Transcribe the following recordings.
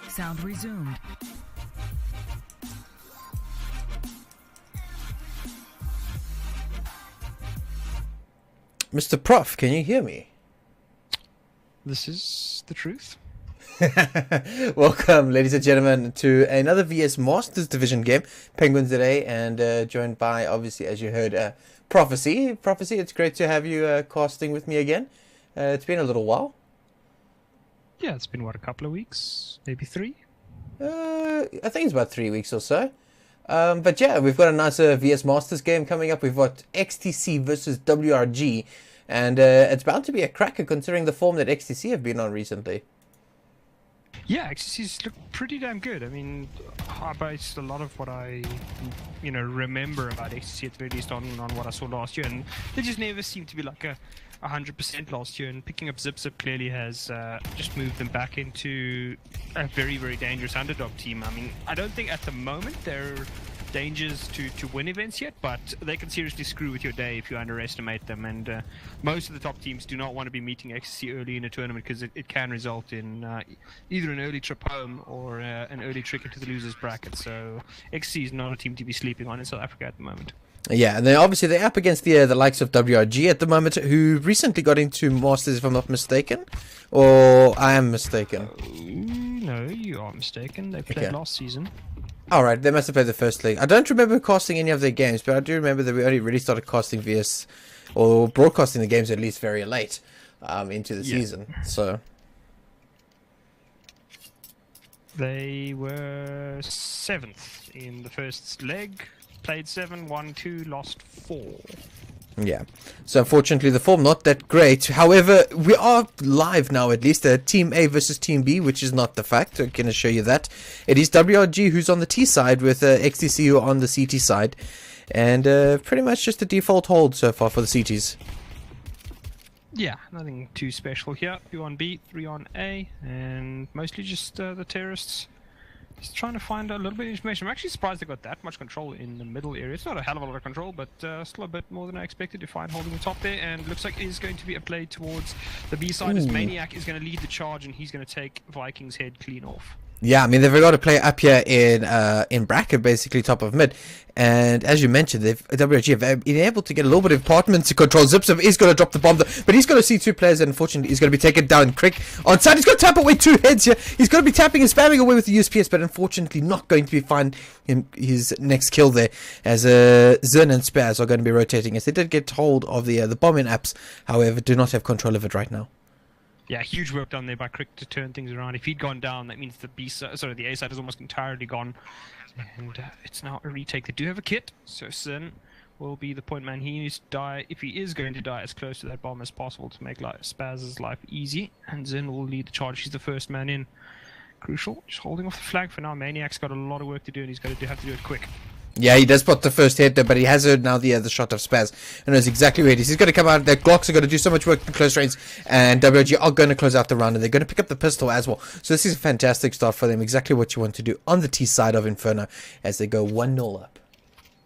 Sound resumed. Mr. Prof, can you hear me? This is the truth. Welcome, ladies and gentlemen, to another VS Masters Division game. Penguins today, and joined by, obviously, as you heard, Prophecy. Prophecy, it's great to have you casting with me again. It's been a little while. Yeah, it's been, what, a couple of weeks? Maybe 3? I think it's about 3 weeks or so. But yeah, we've got a nice VS Masters game coming up. We've got xTc versus WRG. And it's bound to be a cracker considering the form that xTc have been on recently. Yeah, xTC's look pretty damn good. I mean, I based a lot of what I, remember about xTC at the very least on what I saw last year. And they just never seemed to be like a 100% last year, and picking up Zip clearly has just moved them back into a very, very dangerous underdog team. I mean, I don't think at the moment they're dangers to win events yet, but they can seriously screw with your day if you underestimate them. And most of the top teams do not want to be meeting xTC early in a tournament because it can result in either an early trip home or an early trick into the losers bracket. So xTC is not a team to be sleeping on in South Africa at the moment. Yeah, and then obviously they're up against the likes of WRG at the moment, who recently got into Masters, if I'm not mistaken, or I am mistaken. No, you are mistaken. They played last season. Alright, they must have played the first league. I don't remember casting any of their games, but I do remember that we only really started casting VS, or broadcasting the games at least very late into the season. So They were 7th in the first leg. Played 7, won 2, lost 4. Yeah. So unfortunately, the form not that great. However, we are live now, at least. Team A versus Team B, which is not the fact. I'm going to show you that. It is WRG who's on the T side with xTc who are on the CT side. And pretty much just a default hold so far for the CTs. Yeah, nothing too special here. 2 on B, 3 on A, and mostly just the terrorists. Just trying to find a little bit of information. I'm actually surprised they got that much control in the middle area. It's not a hell of a lot of control, but still a bit more than I expected to find holding the top there. And looks like it is going to be a play towards the B side as Maniac is going to lead the charge and he's going to take Viking's head clean off. Yeah, I mean, they've got to play up here in bracket, basically top of mid. And as you mentioned, WRG have been able to get a little bit of apartment to control. Zipsum is going to drop the bomb, but he's going to see 2 players, and unfortunately, he's going to be taken down quick on side. He's going to tap away 2 heads here. He's going to be tapping and spamming away with the USPS, but unfortunately, not going to be find his next kill there, as Zern and Spaz are going to be rotating. As they did get hold of the bombing apps, however, do not have control of it right now. Yeah, huge work done there by Crick to turn things around. If he'd gone down, that means the the A side is almost entirely gone. And it's now a retake. They do have a kit, so Sin will be the point man. He needs to die, if he is going to die, as close to that bomb as possible to make Spaz's life easy. And Zin will lead the charge. He's the first man in. Crucial, just holding off the flag for now. Maniac's got a lot of work to do, and he's going to have to do it quick. Yeah, he does put the first hit there, but he has heard now the shot of Spaz and knows exactly where it is. He's going to come out. The Glocks are going to do so much work in close range, and WRG are going to close out the round, and they're going to pick up the pistol as well. So this is a fantastic start for them. Exactly what you want to do on the T side of Inferno as they go 1-0 up.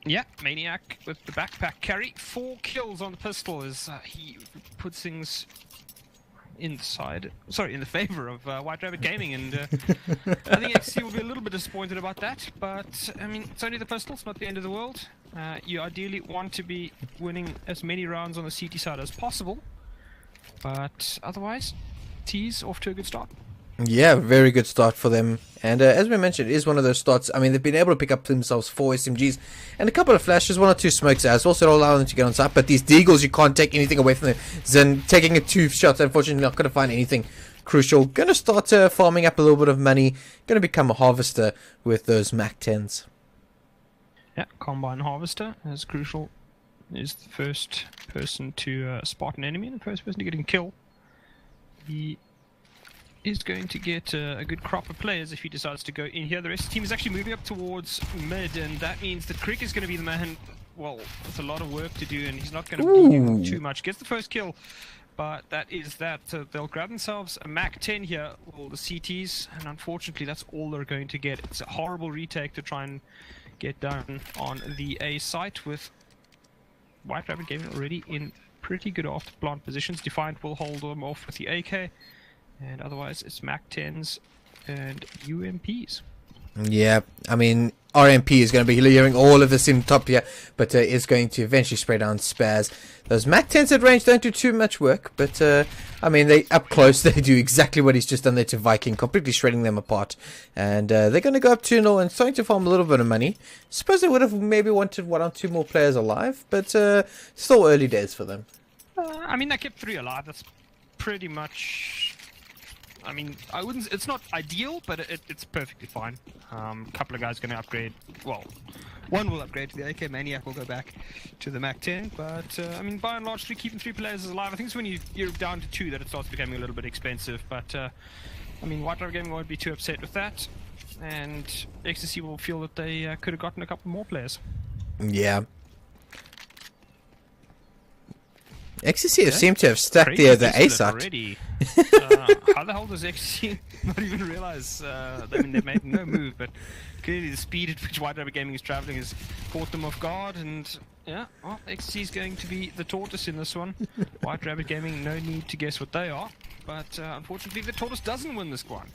Yeah, Maniac with the backpack carry. 4 kills on the pistol as he puts things in the favor of White Rabbit Gaming, and I think xTc will be a little bit disappointed about that, but I mean, it's only the pistol, it's not the end of the world. You ideally want to be winning as many rounds on the CT side as possible, but otherwise, T's off to a good start. Yeah, very good start for them. And as we mentioned, it is one of those starts. I mean, they've been able to pick up themselves 4 SMGs and a couple of flashes, 1 or 2 smokes as well, so it'll allow them to get on site. But these Deagles, you can't take anything away from them. Zen taking 2 shots, unfortunately not going to find anything crucial. Going to start farming up a little bit of money. Going to become a harvester with those Mac 10s. Yeah, Combine Harvester as Crucial is the first person to spot an enemy and the first person to get a kill. He is going to get a good crop of players if he decides to go in here. The rest of the team is actually moving up towards mid, and that means that Crick is going to be the man, well, with a lot of work to do, and he's not going to be doing too much. Gets the first kill, but that is that. They'll grab themselves a Mac 10 here, all the CTs, and unfortunately that's all they're going to get. It's a horrible retake to try and get down on the A site with White Rabbit Gaming already in pretty good after plant positions. Defiant will hold them off with the AK. And otherwise, it's Mac 10s and UMPs. Yeah, I mean, RMP is going to be hearing all of this in top here, but is going to eventually spray down Spaz. Those Mac 10s at range don't do too much work, but I mean, they up close, they do exactly what he's just done there to Viking, completely shredding them apart. And they're going to go up 2-0 and starting to farm a little bit of money. Suppose they would have maybe wanted 1 or 2 more players alive, but still early days for them. I mean, they kept 3 alive. That's pretty much... I mean, I wouldn't. It's not ideal, but it's perfectly fine. Couple of guys going to upgrade. Well, one will upgrade to the AK. Maniac will go back to the Mac 10. But I mean, by and large, keeping 3 players alive. I think it's when you're down to 2 that it starts becoming a little bit expensive. But I mean, White Rabbit Gaming won't be too upset with that, and xTc will feel that they could have gotten a couple more players. Yeah. xTc seem to have stacked the A site. Already. How the hell does xTc not even realize? I mean, they've made no move, but clearly the speed at which White Rabbit Gaming is traveling has caught them off guard. And yeah, well, xTc is going to be the tortoise in this one. White Rabbit Gaming, no need to guess what they are, but unfortunately, the tortoise doesn't win this one.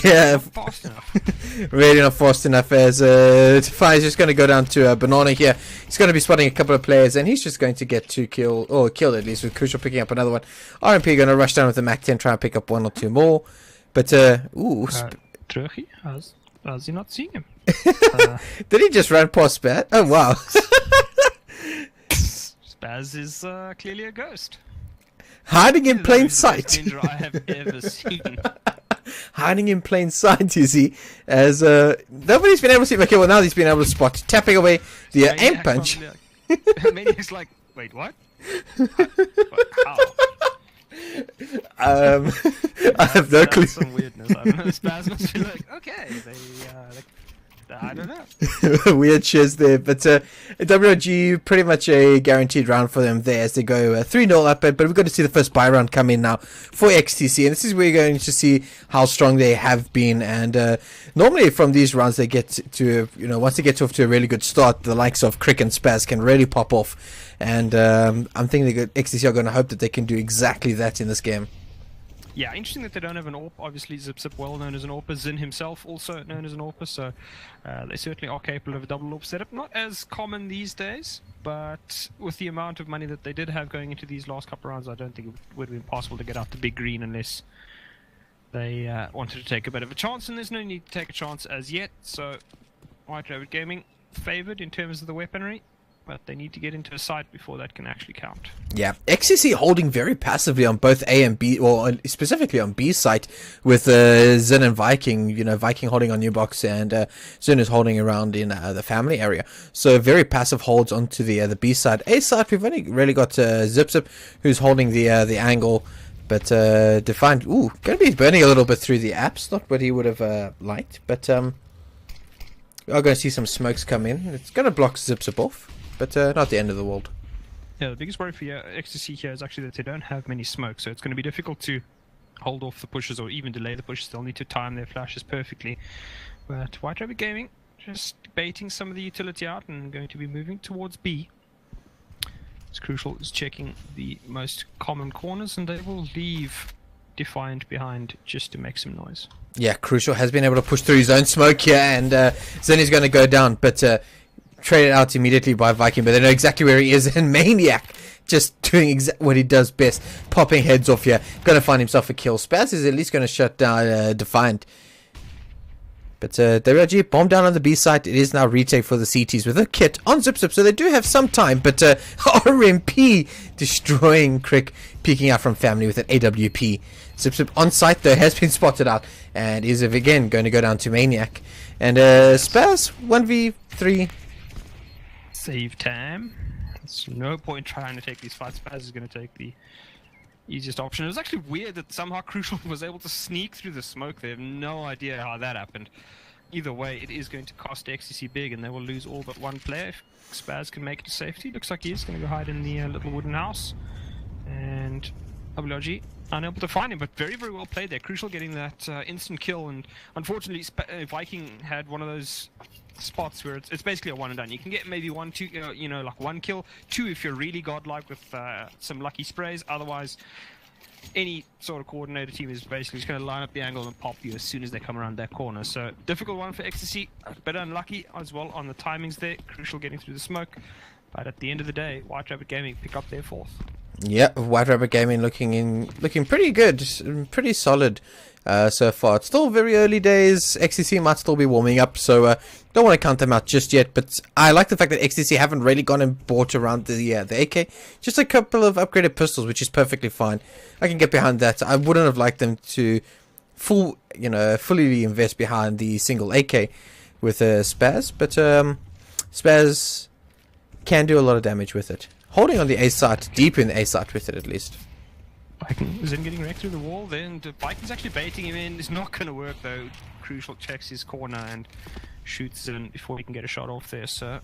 Yeah, not fast enough. Really not fast enough. As Defy is just going to go down to Banana here. He's going to be spotting a couple of players, and he's just going to get 2 killed, or killed at least, with Crucial picking up another one. RMP going to rush down with the Mac 10, try and pick up 1 or 2 more. But Turkey, has he not seen him? did he just run past Spaz? Oh wow! Spaz is clearly a ghost. Hiding in plain That is the sight. best ninja I have ever seen. hiding in plain sight, you see, as nobody's been able to see. Okay, well now he's been able to spot, tapping away the aim punch. Maniac's like, wait, what? How? I have no clue. Some weirdness. I don't know. Spaz must be like, okay, I don't know. Weird shiz there, but WRG pretty much a guaranteed round for them there as they go 3-0 up. But we've got to see the first buy round come in now for xTc, and this is where you're going to see how strong they have been. And normally from these rounds they get to, once they get off to a really good start, the likes of Crick and Spaz can really pop off. And I'm thinking xTc are going to hope that they can do exactly that in this game. Yeah, interesting that they don't have an AWP. Obviously, Zip, well known as an AWPer. Zin himself, also known as an AWPer. So they certainly are capable of a double AWP setup. Not as common these days, but with the amount of money that they did have going into these last couple of rounds, I don't think it would have been possible to get out the big green unless they wanted to take a bit of a chance. And there's no need to take a chance as yet. So White Rabbit Gaming favoured in terms of the weaponry, but they need to get into a site before that can actually count. Yeah, xTc holding very passively on both A and B, or specifically on B site with Zin and Viking. Viking holding on New Box, and Zin is holding around in the family area. So very passive holds onto the B side. A side, we've only really got Zip, who's holding the angle, but Defined, going to be burning a little bit through the apps. Not what he would have liked, but we are going to see some smokes come in. It's going to block Zip off, but not the end of the world. Yeah, the biggest worry for xTc here is actually that they don't have many smokes, so it's going to be difficult to hold off the pushes or even delay the pushes. They'll need to time their flashes perfectly. But White Rabbit Gaming just baiting some of the utility out and going to be moving towards B. It's Crucial is checking the most common corners, and they will leave Defiant behind just to make some noise. Yeah, Crucial has been able to push through his own smoke here, and Zen is going to go down, but traded out immediately by Viking, but they know exactly where he is, and Maniac just doing what he does best, popping heads off here, going to find himself a kill. Spaz is at least going to shut down Defiant. But WRG bomb down on the B site. It is now retake for the CTs with a kit on Zip, so they do have some time, but RMP destroying Crick, peeking out from family with an AWP. Zip on site though has been spotted out, and is again going to go down to Maniac. And Spaz 1v3. Save time. There's no point trying to take these fights. Spaz is going to take the easiest option. It was actually weird that somehow Crucial was able to sneak through the smoke. They have no idea how that happened. Either way, it is going to cost xTc big, and they will lose all but one player if Spaz can make it to safety. Looks like he is going to go hide in the little wooden house. And WRG unable to find him, but very, very well played there. Crucial getting that instant kill, and unfortunately Viking had one of those spots where it's basically a one and done. You can get maybe one, two, like one kill, two if you're really godlike with some lucky sprays. Otherwise, any sort of coordinated team is basically just going to line up the angle and pop you as soon as they come around that corner. So difficult one for xTc, but unlucky as well on the timings there. Crucial getting through the smoke, but at the end of the day, White Rabbit Gaming pick up their fourth. Yeah, White Rabbit Gaming looking pretty good, pretty solid so far. It's still very early days. xTc might still be warming up, so don't want to count them out just yet. But I like the fact that xTc haven't really gone and bought around the AK. Just a couple of upgraded pistols, which is perfectly fine. I can get behind that. I wouldn't have liked them to fully invest behind the single AK with Spaz, but Spaz can do a lot of damage with it. Holding on the A site, deep in the A site with it at least. Viking Zen getting wrecked through the wall, then Viking's actually baiting him in. It's not going to work though. Crucial checks his corner and shoots Zen before he can get a shot off there. So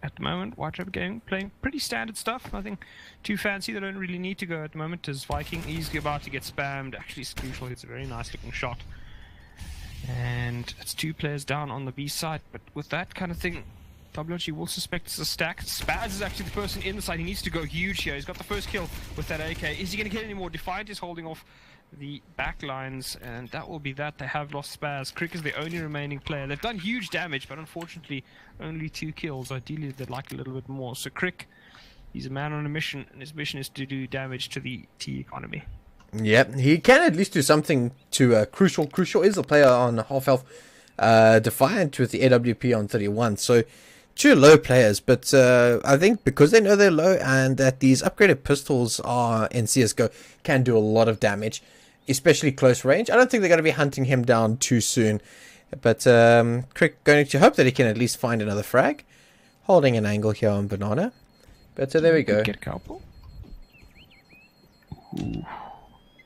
at the moment, White Rabbit Gaming playing pretty standard stuff. Nothing too fancy. They don't really need to go at the moment, as Viking he's about to get spammed. Actually, Crucial hits a very nice looking shot. And it's two players down on the B side, but with that kind of thing, WRG will suspect it's a stack. Spaz is actually the person in the side. He needs to go huge here. He's got the first kill with that AK. Is he going to get any more? Defiant is holding off the back lines, and that will be that. They have lost Spaz. Crick is the only remaining player. They've done huge damage, but unfortunately only 2 kills. Ideally they'd like a little bit more. So Crick, he's a man on a mission, and his mission is to do damage to the T economy. Yeah, he can at least do something to Crucial. Crucial is a player on half health. Defiant with the AWP on 31. So 2 low players, but I think because they know they're low and that these upgraded pistols are in CSGO can do a lot of damage, especially close range. I don't think they're going to be hunting him down too soon. But Crick going to hope that he can at least find another frag. Holding an angle here on Banana. But there we go. Get a couple. Ooh.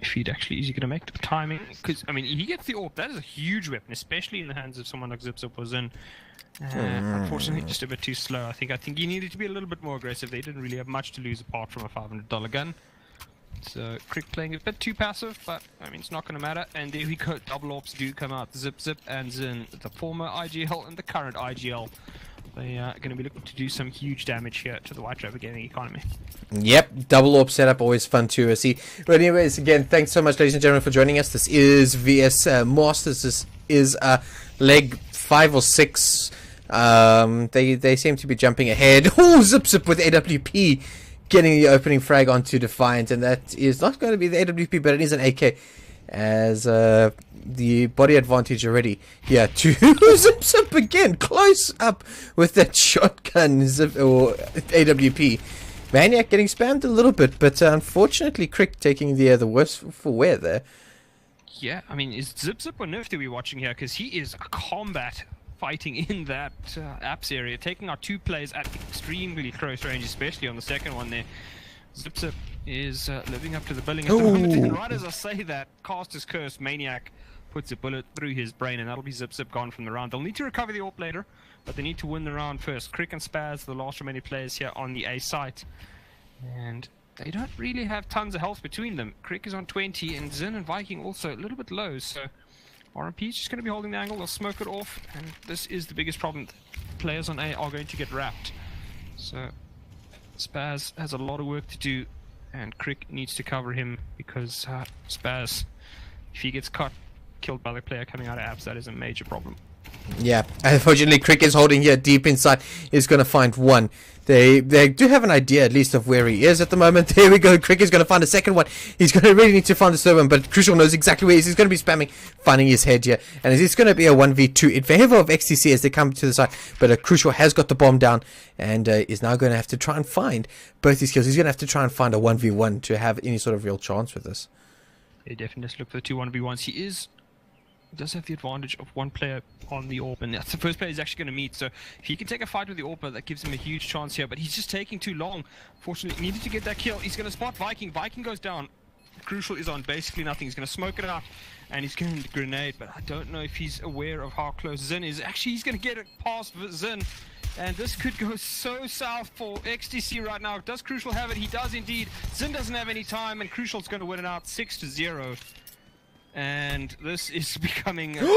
If he'd actually, is he going to make the timing? Because, I mean, he gets the AWP. That is a huge weapon, especially in the hands of someone like Zip was in. Unfortunately, just a bit too slow. I think he needed to be a little bit more aggressive. They didn't really have much to lose apart from a $500 gun. So, Crick playing a bit too passive, but, I mean, it's not going to matter. And there we go. Double AWPs do come out. Zip, and Zin, the former IGL and the current IGL. They are going to be looking to do some huge damage here to the White Rabbit gaming economy. Yep, double AWP setup, always fun to see. But anyways, again, thanks so much, ladies and gentlemen, for joining us. This is VS Masters. This is leg 5 or 6. They seem to be jumping ahead. Oh, Zip with AWP getting the opening frag onto Defiant, and that is not going to be the AWP, but it is an AK. As the body advantage already here to Zip again, close up with that shotgun or AWP. Maniac getting spammed a little bit, but unfortunately Crick taking the worst for wear there. Yeah, I mean, is Zip or Nerf to be watching here? Because he is a combat fighting in that apps area, taking out 2 players at extremely close range, especially on the second one there. Zip is living up to the billing at the moment, and right as I say that, Caster's Curse Maniac puts a bullet through his brain, and that'll be Zip gone from the round. They'll need to recover the AWP later, but they need to win the round first. Crick and Spaz, the last remaining players here on the A site, and they don't really have tons of health between them. Crick is on 20, and Zin and Viking also a little bit low, so RMP is just going to be holding the angle. They'll smoke it off, and this is the biggest problem. Players on A are going to get wrapped. So Spaz has a lot of work to do, and Crick needs to cover him because Spaz, if he gets killed by the player coming out of apps, that is a major problem. Yeah, unfortunately Crick is holding here deep inside. Is going to find one. They do have an idea at least of where he is at the moment. There we go. Crick is going to find a second one. He's going to really need to find the third one, but Crucial knows exactly where he is. He's going to be spamming, finding his head here, and it's going to be a 1v2 in favor of xTc as they come to the side. But Crucial has got the bomb down and is now going to have to try and find both his kills. He's going to have to try and find a 1v1 to have any sort of real chance with this. Yeah, definitely just look for the 2 1v1s. He does have the advantage of one player on the AWP, and that's the first player he's actually going to meet. So if he can take a fight with the AWP, that gives him a huge chance here, but he's just taking too long. Fortunately, he needed to get that kill. He's going to spot Viking. Viking goes down. Crucial is on basically nothing. He's going to smoke it out, and he's going to grenade, but I don't know if he's aware of how close Zin is. Actually, he's going to get it past Zin, and this could go so south for xTc right now. Does Crucial have it? He does indeed. Zin doesn't have any time, and Crucial's going to win it out 6-0. And this is becoming and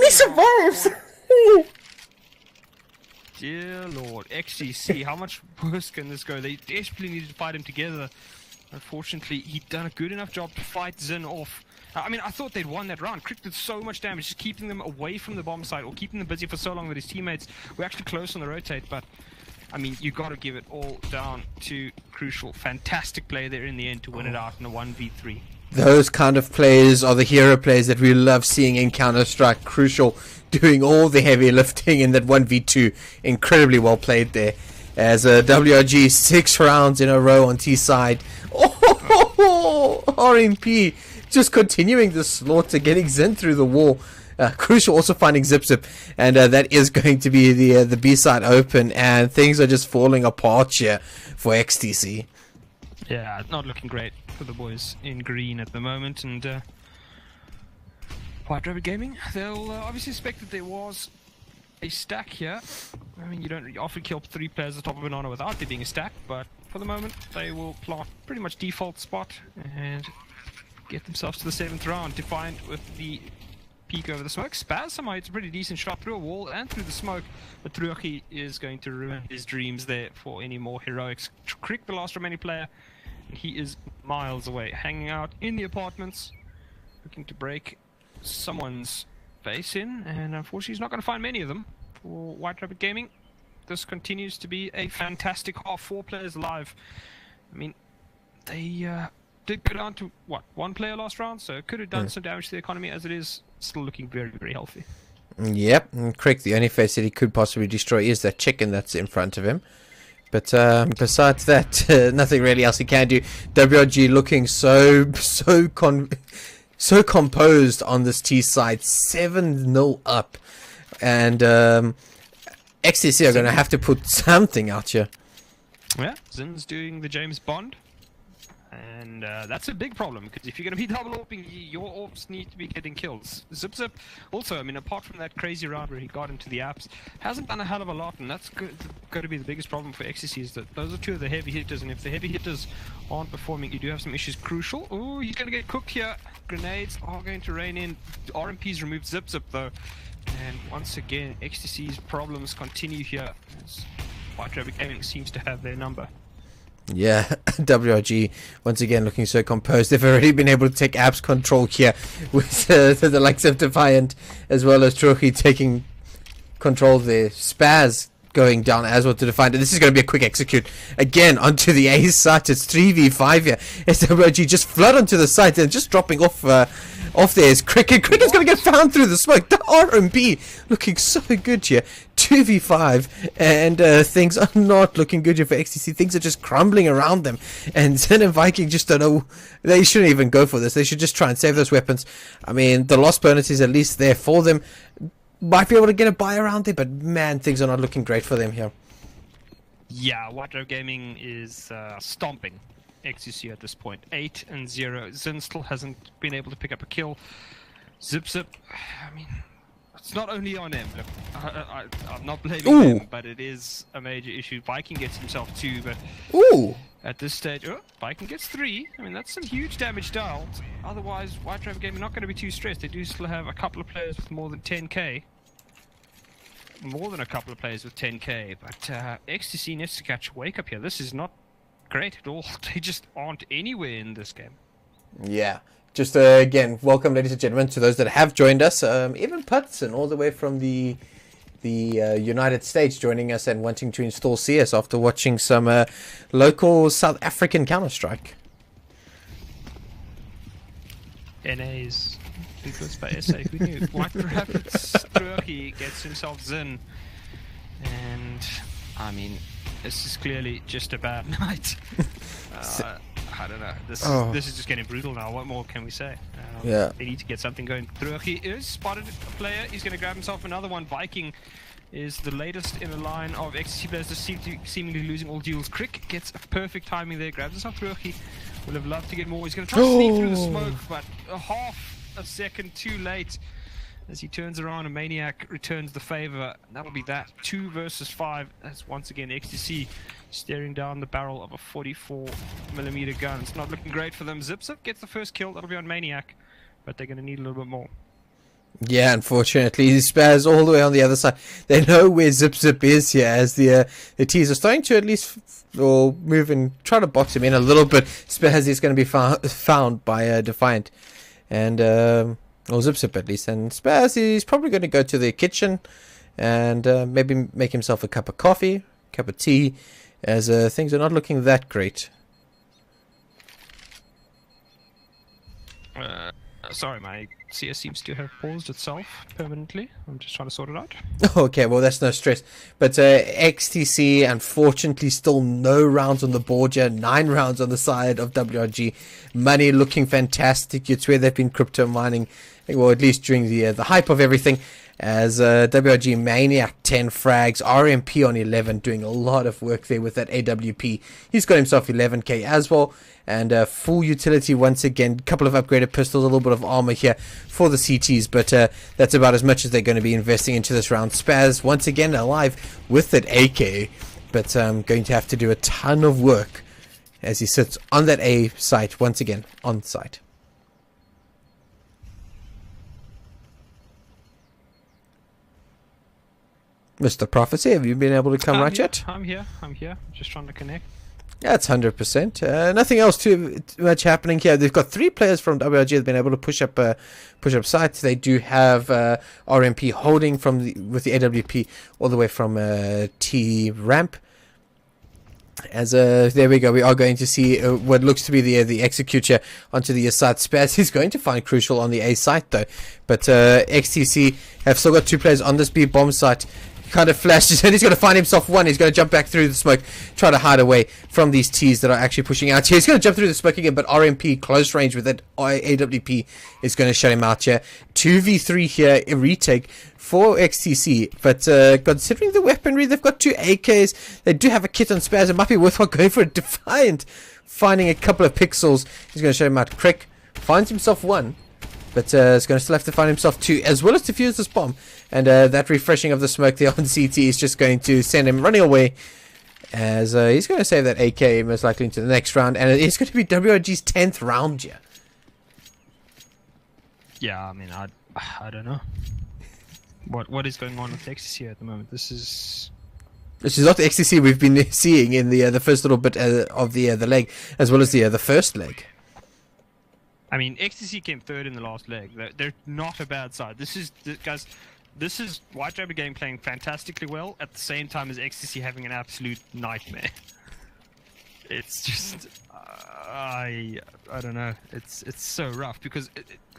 he survives. Dear Lord, xTc, how much worse can this go? They desperately needed to fight him together. Unfortunately, he'd done a good enough job to fight Zin off. I mean, I thought they'd won that round. Crick did so much damage, just keeping them away from the bomb site or keeping them busy for so long that his teammates were actually close on the rotate. But I mean, you got to give it all down to Crucial. Fantastic play there in the end to win it out in a 1v3. Those kind of players are the hero players that we love seeing in Counter-Strike. Crucial doing all the heavy lifting in that 1v2. Incredibly well played there. As WRG 6 rounds in a row on T side. Oh, RMP just continuing the slaughter, getting Zin through the wall. Crucial also finding Zip, and that is going to be the B side open, and things are just falling apart here for xTc. Yeah, not looking great for the boys in green at the moment, and White Rabbit Gaming, they'll obviously suspect that there was a stack here. I mean, you don't often kill 3 players at the top of Banana without there being a stack, but for the moment they will plot pretty much default spot and get themselves to the 7th round. Defiant with the peek over the smoke. Spaz somehow it's a pretty decent shot through a wall and through the smoke, but Truaki is going to ruin his dreams there for any more heroics. Crick, the last remaining player, he is miles away, hanging out in the apartments, looking to break someone's face in, and unfortunately he's not going to find many of them for White Rabbit Gaming. This continues to be a fantastic half. 4 players alive. I mean, they did go down to, what, 1 player last round, so it could have done some damage to the economy. As it is, still looking very, very healthy. Yep, and Crick, the only face that he could possibly destroy is that chicken that's in front of him. But besides that, nothing really else he can do. WRG looking so so composed on this T side, 7-0 up, and xTc are going to have to put something out here. Yeah, Zin's doing the James Bond. And that's a big problem, because if you're going to be double AWPing, your AWPs need to be getting kills. Zip also, I mean, apart from that crazy round where he got into the apps, hasn't done a hell of a lot, and that's going to be the biggest problem for xTc, is that those are two of the heavy hitters, and if the heavy hitters aren't performing, you do have some issues. Crucial. Oh, he's going to get cooked here. Grenades are going to rain in. RMP's removed Zip though, and once again, xTc's problems continue here, as White Rabbit Gaming seems to have their number. Yeah, WRG once again looking so composed. They've already been able to take apps control here with the likes of Defiant as well as Trochi taking control there. Spaz going down as well to Defiant. And this is going to be a quick execute again onto the A site. It's 3v5 here. WRG just flood onto the site and just dropping off there is Cricket. Cricket's going to get found through the smoke. The RMB looking so good here. 2v5, and things are not looking good here for xTc. Things are just crumbling around them, and Zen and Viking just don't know. They shouldn't even go for this. They should just try and save those weapons. I mean, the lost bonus is at least there for them. Might be able to get a buy around there, but man, things are not looking great for them here. Yeah, White Rabbit Gaming is stomping xTc at this point. 8-0. Zen still hasn't been able to pick up a kill. Zip, I mean, it's not only on him. Look, I'm not blaming him, but it is a major issue. Viking gets himself 2, but at this stage, Viking gets 3. I mean, that's some huge damage dealt. Otherwise, White Rabbit Gaming not going to be too stressed. They do still have a couple of players with more than 10k. More than a couple of players with 10k, but xTc needs to catch a wake up here. This is not great at all. They just aren't anywhere in this game. Yeah. Just again, welcome, ladies and gentlemen, to those that have joined us. Even Putson, all the way from the United States, joining us and wanting to install CS after watching some local South African Counter-Strike. NA's influenced by SA. Who knew? White Rabbit's Turkey gets himself Zin, and I mean, this is clearly just a bad night. I don't know. This is just getting brutal now. What more can we say? Yeah. They need to get something going. Trochi is spotted a player. He's going to grab himself another one. Viking is the latest in a line of xTc players just seemingly losing all duels. Crick gets a perfect timing there. Grabs himself Trochi. Would have loved to get more. He's going to try to sneak through the smoke, but a half a second too late. As he turns around, a Maniac returns the favor. That'll be that. 2 versus 5. That's once again xTc staring down the barrel of a 44mm gun. It's not looking great for them. Zip gets the first kill. That'll be on Maniac, but they're going to need a little bit more. Yeah, unfortunately, Spaz all the way on the other side. They know where Zip is here, as the T's are starting to at least move and try to box him in a little bit. Spaz is going to be found by Defiant, and or Zip at least. And Spaz is probably going to go to the kitchen and maybe make himself a cup of coffee, cup of tea, as things are not looking that great. Sorry, my CS seems to have paused itself permanently. I'm just trying to sort it out. Okay, well, that's no stress. But xTC, unfortunately, still no rounds on the board yet. 9 rounds on the side of WRG. Money looking fantastic. It's where they've been crypto mining, well, at least during the hype of everything. As WRG Maniac 10 frags, RMP on 11, doing a lot of work there with that AWP. He's got himself 11k as well, and full utility once again. Couple of upgraded pistols, a little bit of armor here for the CTs, but that's about as much as they're going to be investing into this round. Spaz once again alive with that AK, but going to have to do a ton of work as he sits on that A site once again on site. Mr. Prophecy, have you been able to come right yet? I'm here. I'm just trying to connect. That's 100%. Nothing else too much happening here. They've got 3 players from WRG that have been able to push up sites. They do have RMP holding with the AWP all the way from T ramp. As there we go, we are going to see what looks to be the executor onto the side. Spaz he's going to find Crucial on the A site though, but xTc have still got 2 players on this B bomb site. kind of flashes, and he's going to find himself one. He's going to jump back through the smoke, try to hide away from these T's that are actually pushing out here. He's going to jump through the smoke again, but RMP, close range with that AWP, is going to shut him out here. 2v3 here, a retake for xTc, but considering the weaponry, they've got 2 AKs, they do have a kit on spares. It might be worthwhile going for a Defiant, finding a couple of pixels. He's going to shut him out. Crick finds himself one, but is going to still have to find himself 2, as well as defuse this bomb. And that refreshing of the smoke there on CT is just going to send him running away, as he's going to save that AK most likely into the next round, and it's going to be WRG's 10th round here. Yeah, I mean, I don't know. What is going on with xTc at the moment? This is not the xTc we've been seeing in the first little bit of the leg, as well as the first leg. I mean, xTc came third in the last leg. They're not a bad side. Guys, this is White Rabbit Game playing fantastically well at the same time as xTc having an absolute nightmare. It's just I don't know. It's so rough because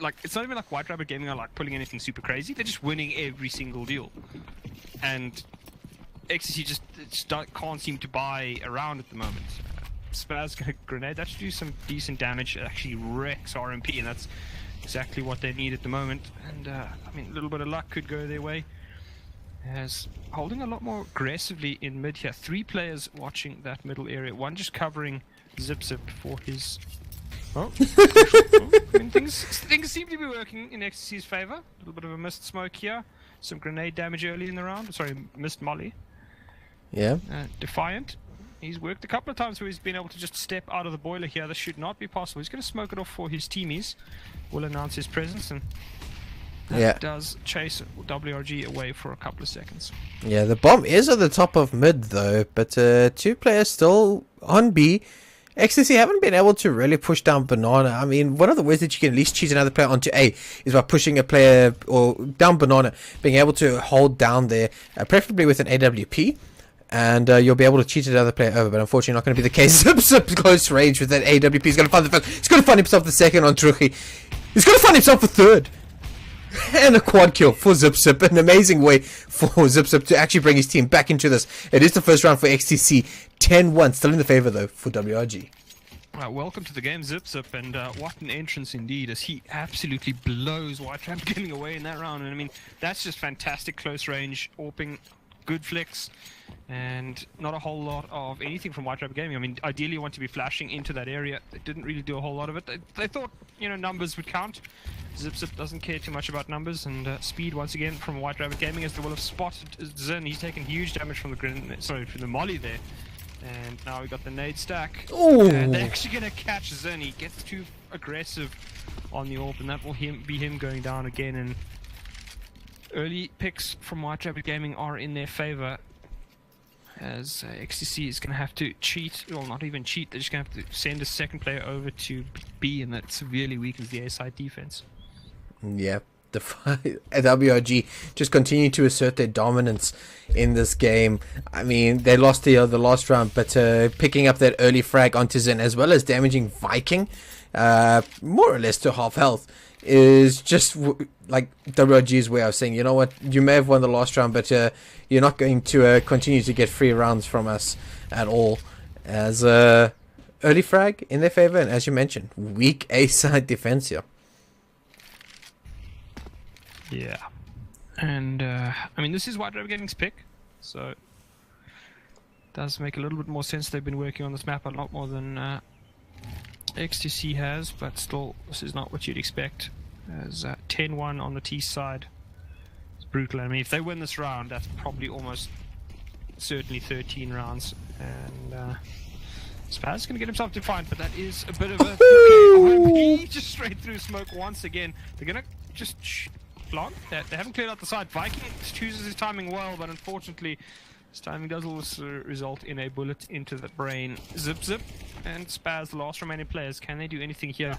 like it's not even like White Rabbit Gaming are like pulling anything super crazy. They're just winning every single deal, and xTc just can't seem to buy around at the moment. Spaz got a grenade that should do some decent damage. It actually wrecks RMP, and that's exactly what they need at the moment. And I mean, a little bit of luck could go their way. As holding a lot more aggressively in mid here. 3 players watching that middle area. One just covering Zip for his. Oh, I mean, things seem to be working in xTc's favor. A little bit of a missed smoke here. Some grenade damage early in the round. Sorry, missed molly. Yeah. Defiant. He's worked a couple of times where he's been able to just step out of the boiler here. This should not be possible. He's going to smoke it off for his teamies. Will announce his presence, and that does chase WRG away for a couple of seconds. Yeah, the bomb is at the top of mid though, but 2 players still on B. xTc haven't been able to really push down Banana. I mean, one of the ways that you can at least cheat another player onto A is by pushing a player or down Banana, being able to hold down there, preferably with an AWP. And you'll be able to cheat another player over, but unfortunately not going to be the case. Zip close range with that AWP. He's going to find the first. He's going to find himself the second on Truchi. He's going to find himself a third. And a quad kill for Zip. An amazing way for Zip to actually bring his team back into this. It is the first round for xTc. 10-1. Still in the favor, though, for WRG. Welcome to the game, Zip, and what an entrance indeed, as he absolutely blows White Ramp getting away in that round. And I mean, that's just fantastic close range, AWPing, good flicks, and not a whole lot of anything from White Rabbit Gaming. I mean, ideally you want to be flashing into that area. They didn't really do a whole lot of it. They thought, you know, numbers would count. Zip doesn't care too much about numbers, and speed once again from White Rabbit Gaming, as they will have spotted Zen. He's taken huge damage from the molly there. And now we got the nade stack. Ooh. And they're actually going to catch Zen. He gets too aggressive on the AWP, and that will be him going down again. And early picks from White Rabbit Gaming are in their favor, as xTc is going to have to cheat. Well, not even cheat. They're just going to have to send a second player over to B, and that severely weakens the A side defense. Yeah. The WRG just continue to assert their dominance in this game. I mean, they lost the last round, but picking up that early frag onto Zen, as well as damaging Viking, more or less to half health, is just like WRG's way of saying, you know what, you may have won the last round, but you're not going to continue to get free rounds from us at all. As early frag in their favor, and as you mentioned, weak A side defense here. Yeah, and I mean, this is White Rabbit Gaming's pick, so it does make a little bit more sense. They've been working on this map a lot more than xTc has, but still, this is not what you'd expect. As 10-1 on the T side, it's brutal. I mean, if they win this round, that's probably almost certainly 13 rounds, and Spaz is going to get himself defined, but that is a bit of a... Okay, he just straight through smoke once again. They're going to just... Long. They haven't cleared out the side. Viking chooses his timing well, but unfortunately his timing does also result in a bullet into the brain. Zip, and Spaz, the last remaining players. Can they do anything here?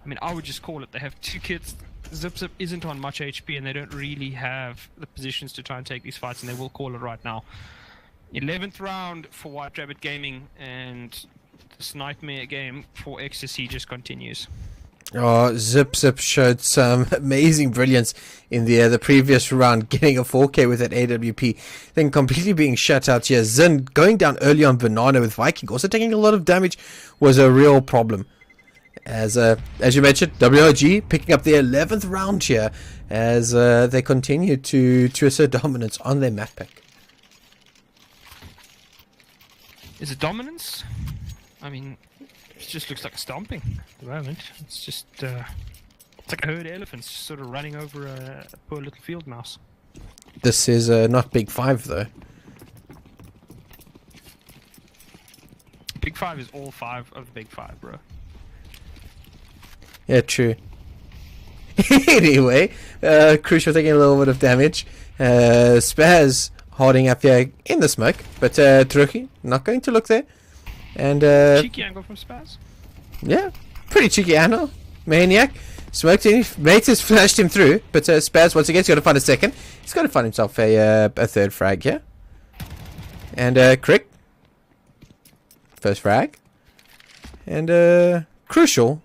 I mean, I would just call it. They have 2 kits. Zip isn't on much HP, and they don't really have the positions to try and take these fights, and they will call it right now. 11th round for White Rabbit Gaming, and this nightmare game for xTc just continues. Oh, Zip showed some amazing brilliance in the previous round, getting a 4K with that AWP, then completely being shut out here. Zin going down early on Banana with Viking, also taking a lot of damage, was a real problem. As you mentioned, WRG picking up their 11th round here as they continue to assert dominance on their map pack. Is it dominance? I mean, it just looks like a stomping at the moment. It's just, it's like a herd of elephants just sort of running over a poor little field mouse. This is not Big 5 though. Big 5 is all 5 of the Big 5, bro. Yeah, true. Anyway, Crucial taking a little bit of damage. Spaz holding up here in the smoke, but Truki not going to look there. And cheeky angle from Spaz. Yeah, pretty cheeky angle. Maniac smoked in. Mates has flashed him through, but Spaz once again has got to find a second. He's got to find himself a third frag here. And Crick, first frag. And Crucial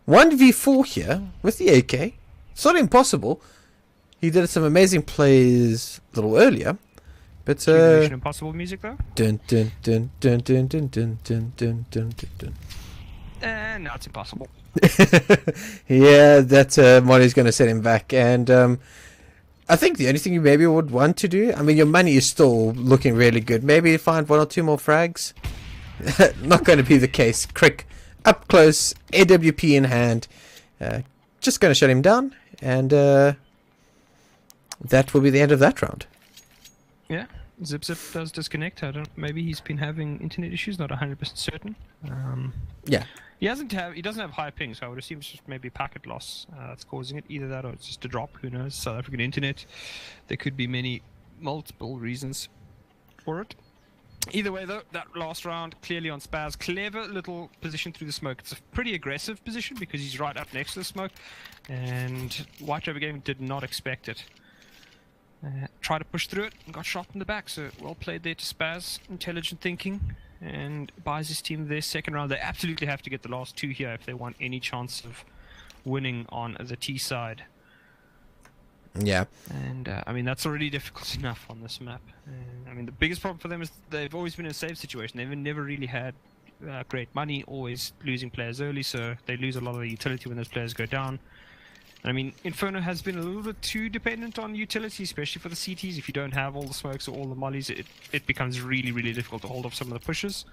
1v4 here with the AK. It's not impossible. He did some amazing plays a little earlier, but Impossible music though. Dun dun dun dun dun dun dun dun dun dun dun. No, it's impossible. Yeah, that Molly's going to set him back, and I think the only thing you maybe would want to do, I mean, your money is still looking really good. Maybe find 1 or 2 more frags. Not going to be the case. Crick up close, AWP in hand, just going to shut him down, and that will be the end of that round. Yeah, Zip does disconnect. Maybe he's been having internet issues. Not 100% certain. Yeah. He doesn't have high ping, so I would assume it's just maybe packet loss that's causing it. Either that or it's just a drop. Who knows? South African internet. There could be multiple reasons for it. Either way, though, that last round clearly on Spaz. Clever little position through the smoke. It's a pretty aggressive position because he's right up next to the smoke, and White Rabbit Gaming did not expect it. Tried to push through it and got shot in the back, so well played there to Spaz. Intelligent thinking, and buys his team their second round. They absolutely have to get the last 2 here if they want any chance of winning on the T side. Yeah. And I mean, that's already difficult enough on this map. I mean, the biggest problem for them is they've always been in a safe situation. They've never really had great money, always losing players early, so they lose a lot of the utility when those players go down. I mean, Inferno has been a little bit too dependent on utility, especially for the CTs. If you don't have all the smokes or all the mollies, it becomes really, really difficult to hold off some of the pushes.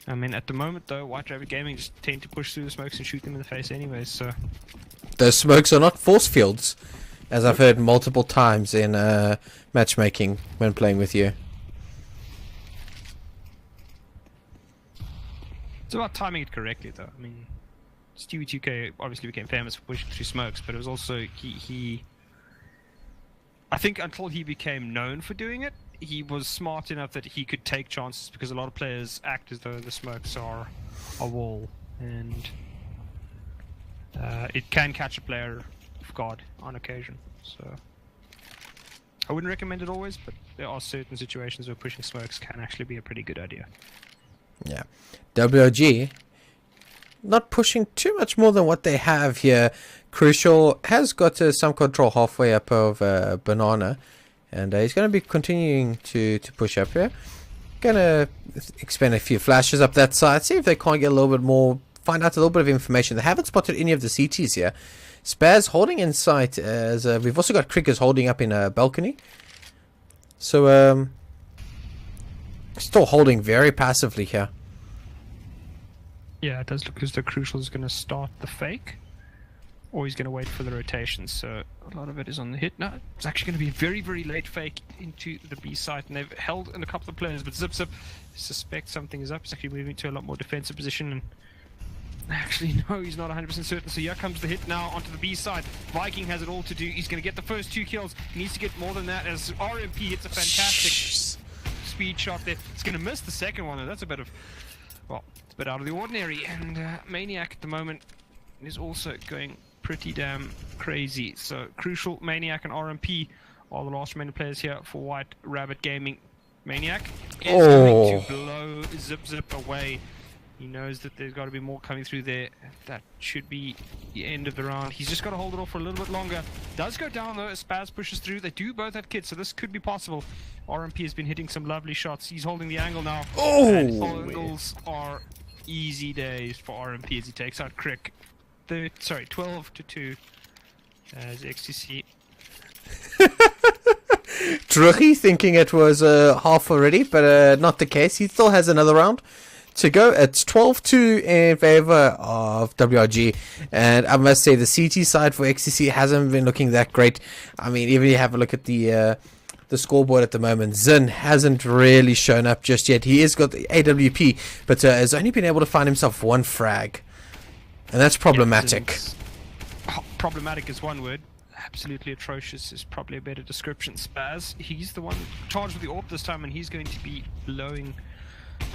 I mean, at the moment, though, White Rabbit Gaming just tend to push through the smokes and shoot them in the face anyways, so... Those smokes are not force fields, as I've heard multiple times in matchmaking when playing with you. It's about timing it correctly, though. I mean... Stewie 2K obviously became famous for pushing through smokes, but it was also he I think until he became known for doing it, he was smart enough that he could take chances because a lot of players act as though the smokes are a wall, and it can catch a player off guard on occasion. So I wouldn't recommend it always, but there are certain situations where pushing smokes can actually be a pretty good idea. Yeah. WOG not pushing too much more than what they have here. Crucial has got some control halfway up of Banana, and he's going to be continuing to push up here. Going to expend a few flashes up that side, see if they can't get a little bit more, find out a little bit of information. They haven't spotted any of the CTs here. Spaz holding in sight, as we've also got Crickers holding up in a balcony. So, still holding very passively here. Yeah, it does look as though Crucial is going to start the fake, or he's going to wait for the rotation, so a lot of it is on the hit. No, it's actually going to be a very, very late fake into the B site, and they've held in a couple of players, but Zip suspects something is up. He's actually moving to a lot more defensive position, and actually, no, he's not 100% certain, so here comes the hit now onto the B side. Viking has it all to do. He's going to get the first 2 kills. He needs to get more than that, as RMP hits a fantastic speed shot there. He's going to miss the second one, and that's a bit of... well, it's a bit out of the ordinary, and Maniac at the moment is also going pretty damn crazy. So Crucial, Maniac, and RMP are the last remaining players here for White Rabbit Gaming. Maniac is going to blow Zip away. He knows that there's got to be more coming through there. That should be the end of the round. He's just got to hold it off for a little bit longer. Does go down though as Spaz pushes through. They do both have kits, so this could be possible. RMP has been hitting some lovely shots. He's holding the angle now. Oh! And angles are easy days for RMP as he takes out Crick. 12-2 as xTc. Druchy thinking it was half already, but not the case. He still has another round to go. It's 12-2 in favor of WRG, and I must say the CT side for xTc hasn't been looking that great. I mean, even if you have a look at the scoreboard at the moment, Zin hasn't really shown up just yet. He has got the AWP, but has only been able to find himself one frag, and that's problematic. Problematic is one word. Absolutely atrocious is probably a better description. Spaz, he's the one charged with the AWP this time, and he's going to be blowing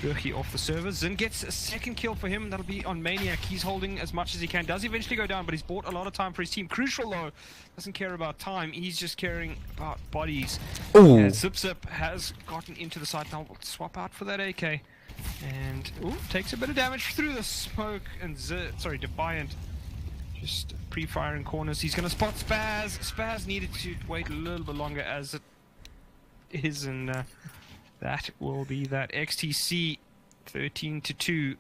Druchy off the server. Zin gets a second kill for him. That'll be on Maniac. He's holding as much as he can. Does eventually go down, but he's bought a lot of time for his team. Crucial though, doesn't care about time. He's just caring about bodies. Ooh. And Zip has gotten into the side. Now we'll swap out for that AK. And takes a bit of damage through the smoke. And Defiant just pre-firing corners. He's going to spot Spaz. Spaz needed to wait a little bit longer as it is, and that will be that. xTc 13-2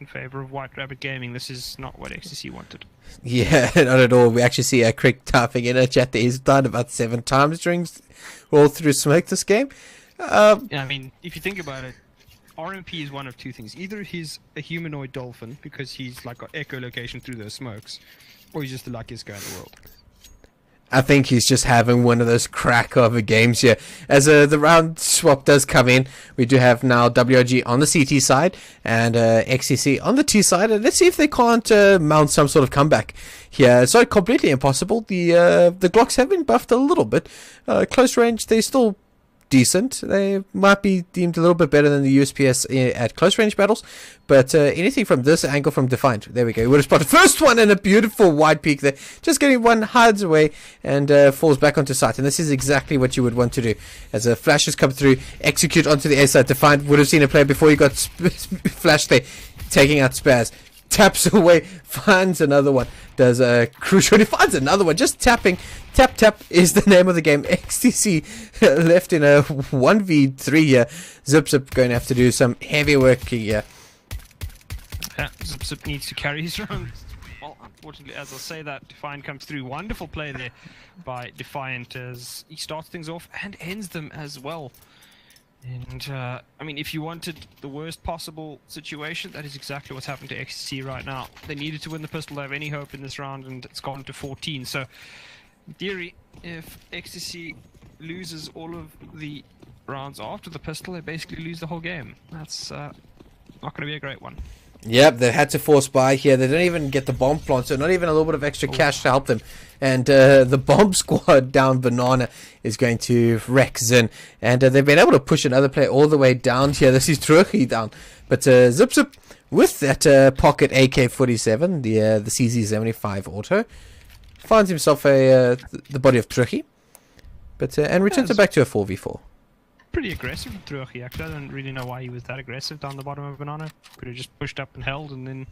in favor of White Rabbit Gaming. This is not what xTc wanted. Yeah, not at all. We actually see Crick typing in a chat that he's died about 7 times during all through smoke this game. I mean, if you think about it, RMP is one of two things. Either he's a humanoid dolphin because he's like got echolocation through those smokes, or he's just the luckiest guy in the world. I think he's just having one of those crack of a games here. As the round swap does come in, we do have now WRG on the CT side and xTc on the T side. And let's see if they can't mount some sort of comeback here. It's not completely impossible. The Glocks have been buffed a little bit. Close range, they still decent. They might be deemed a little bit better than the USPS at close range battles, but anything from this angle from Defiant, there we go. We would have spotted first one and a beautiful wide peak there, just getting one, hides away and falls back onto site. And this is exactly what you would want to do as a flashes come through, execute onto the A side. Defiant would have seen a player before he got flashed there, taking out Spaz. Taps away, finds another one, does a crucial, he finds another one, just tapping. Tap is the name of the game. xTc left in a 1v3 here. Zip going to have to do some heavy work here. Yeah, Zip needs to carry his own. Well, unfortunately, as I say that, Defiant comes through. Wonderful play there by Defiant as he starts things off and ends them as well. And, I mean, if you wanted the worst possible situation, that is exactly what's happened to xTc right now. They needed to win the pistol to have any hope in this round, and it's gone to 14. So, in theory, if xTc loses all of the rounds after the pistol, they basically lose the whole game. That's not going to be a great one. Yep, they had to force buy here. They didn't even get the bomb plant, so not even a little bit of extra cash to help them. And the bomb squad down Banana is going to wreck Zin. And they've been able to push another player all the way down here. This is Druchy down. But Zip with that pocket AK-47, the CZ-75 auto, finds himself the body of Druchy. But and returns it back to a 4v4. Pretty aggressive with Druchy, actually. I don't really know why he was that aggressive down the bottom of Banana. Could have just pushed up and held, and then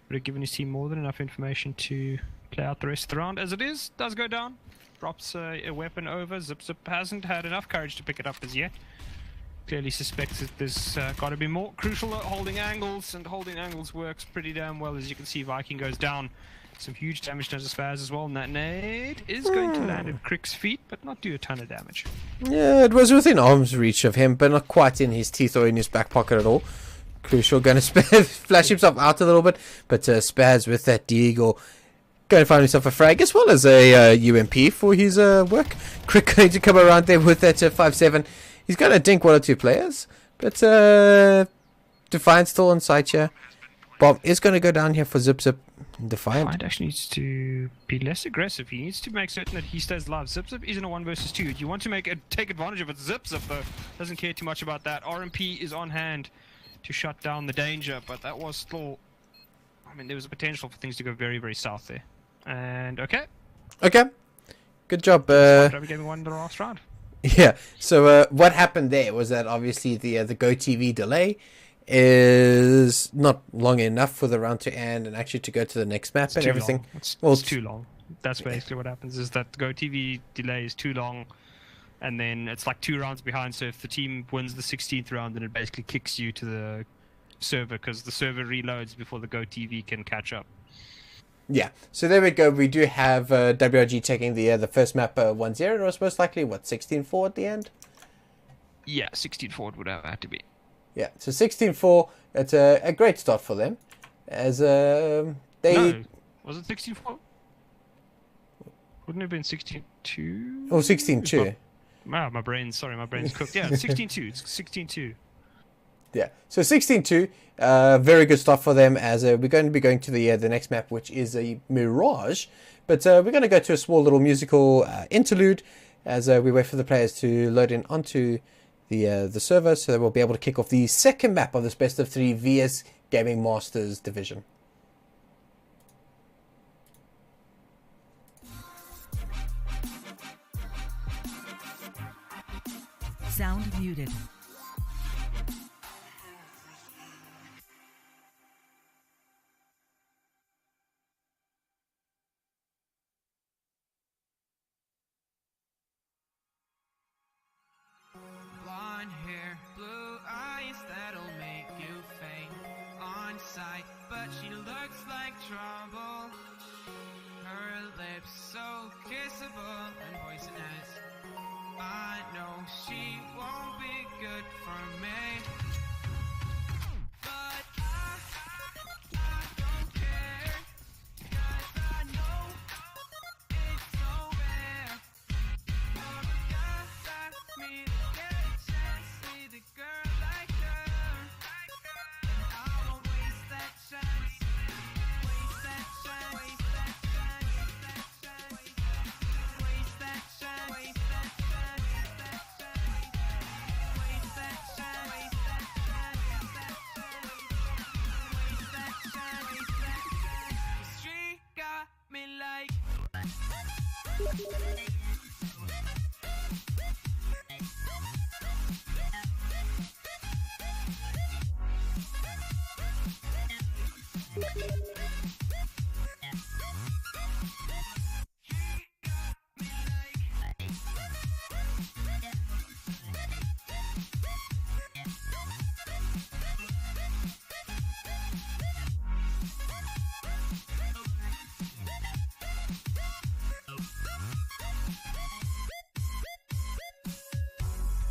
would have given his team more than enough information to play out the rest of the round. As it is, does go down. Drops a weapon over. Zip hasn't had enough courage to pick it up as yet. Clearly suspects that there's got to be more. Crucial at holding angles, and holding angles works pretty damn well. As you can see, Viking goes down. Some huge damage to Spaz as well, and that nade is going to land at Crick's feet, but not do a ton of damage. Yeah, it was within arm's reach of him, but not quite in his teeth or in his back pocket at all. Crucial going to flash himself out a little bit, but Spaz with that Deagle going to find himself a frag as well as a UMP for his work. Crick going to come around there with that 5-7. He's going to dink one or two players, but Defiant still on site here. Bomb is going to go down here for Zip. Defiant actually needs to be less aggressive. He needs to make certain that he stays alive. Zip isn't a 1 versus 2. You want to take advantage of it. Zip though doesn't care too much about that. RMP is on hand to shut down the danger, but that was still, I mean, there was a potential for things to go very, very south there. And okay, good job. We gave one the last round. Yeah. So what happened there was that obviously the Go TV delay. is not long enough for the round to end and actually to go to the next map and everything. It's too long. That's basically what happens, is that the GoTV delay is too long, and then it's like 2 rounds behind. So if the team wins the 16th round, then it basically kicks you to the server, because the server reloads before the GoTV can catch up. Yeah, so there we go. We do have WRG taking the first map 1-0. It was most likely, what, 16-4 at the end? Yeah, 16-4 it would have had to be. Yeah, so 16-4, it's a great start for them. As they... No, was it 16-4? Wouldn't it have been 16-2? Oh, 16-2. Wow, my brain's cooked. Yeah, 16-2. It's 16-2. Yeah, so 16-2, very good start for them, as we're going to be going to the next map, which is a Mirage. But we're going to go to a small little musical interlude as we wait for the players to load in onto the server, so that we'll be able to kick off the second map of this best of 3 VS Gaming Masters division. Sound muted. Blonde hair, blue eyes, that'll make you faint on sight. But she looks like trouble. Her lips so kissable and poisonous. I know she won't be good for me. But I don't care, 'cause I know it's so rare for a guy like me to get a chance with a girl like her. And I won't waste that chance. Waste that chance. Waste that chance. Waste that chance. Waste that chance. Waste that chance. Waste that chance. She got me like.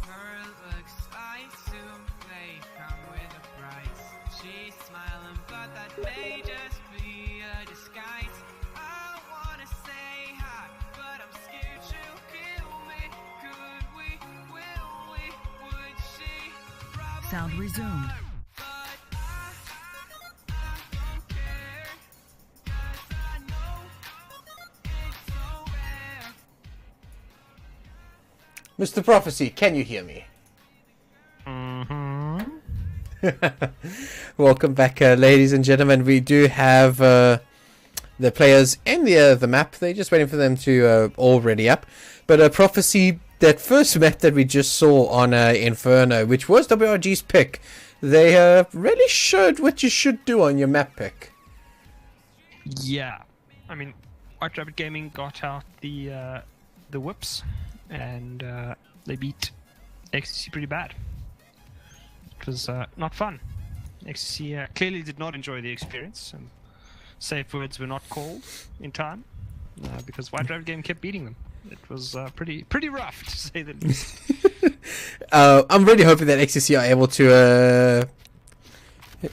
Her looks like soup, they come with a price. She's smiling, but that may just be a disguise. I wanna say hi, but I'm scared she'll kill me. Could we, will we, would she? Probably Sound resumed. not. But I don't care, 'cause I know it's so rare. Mr. Prophecy, can you hear me? Mm-hmm. Welcome back, ladies and gentlemen. We do have the players in the map. They're just waiting for them to all ready up. But Prophecy, that first map that we just saw on Inferno, which was WRG's pick, they really showed what you should do on your map pick. Yeah, I mean, White Rabbit Gaming got out the whips, and they beat xTc pretty bad. It was not fun. xTc clearly did not enjoy the experience, and safe words were not called in time because White Rabbit Gaming kept beating them. It was pretty rough, to say the least. I'm really hoping that xTc are able to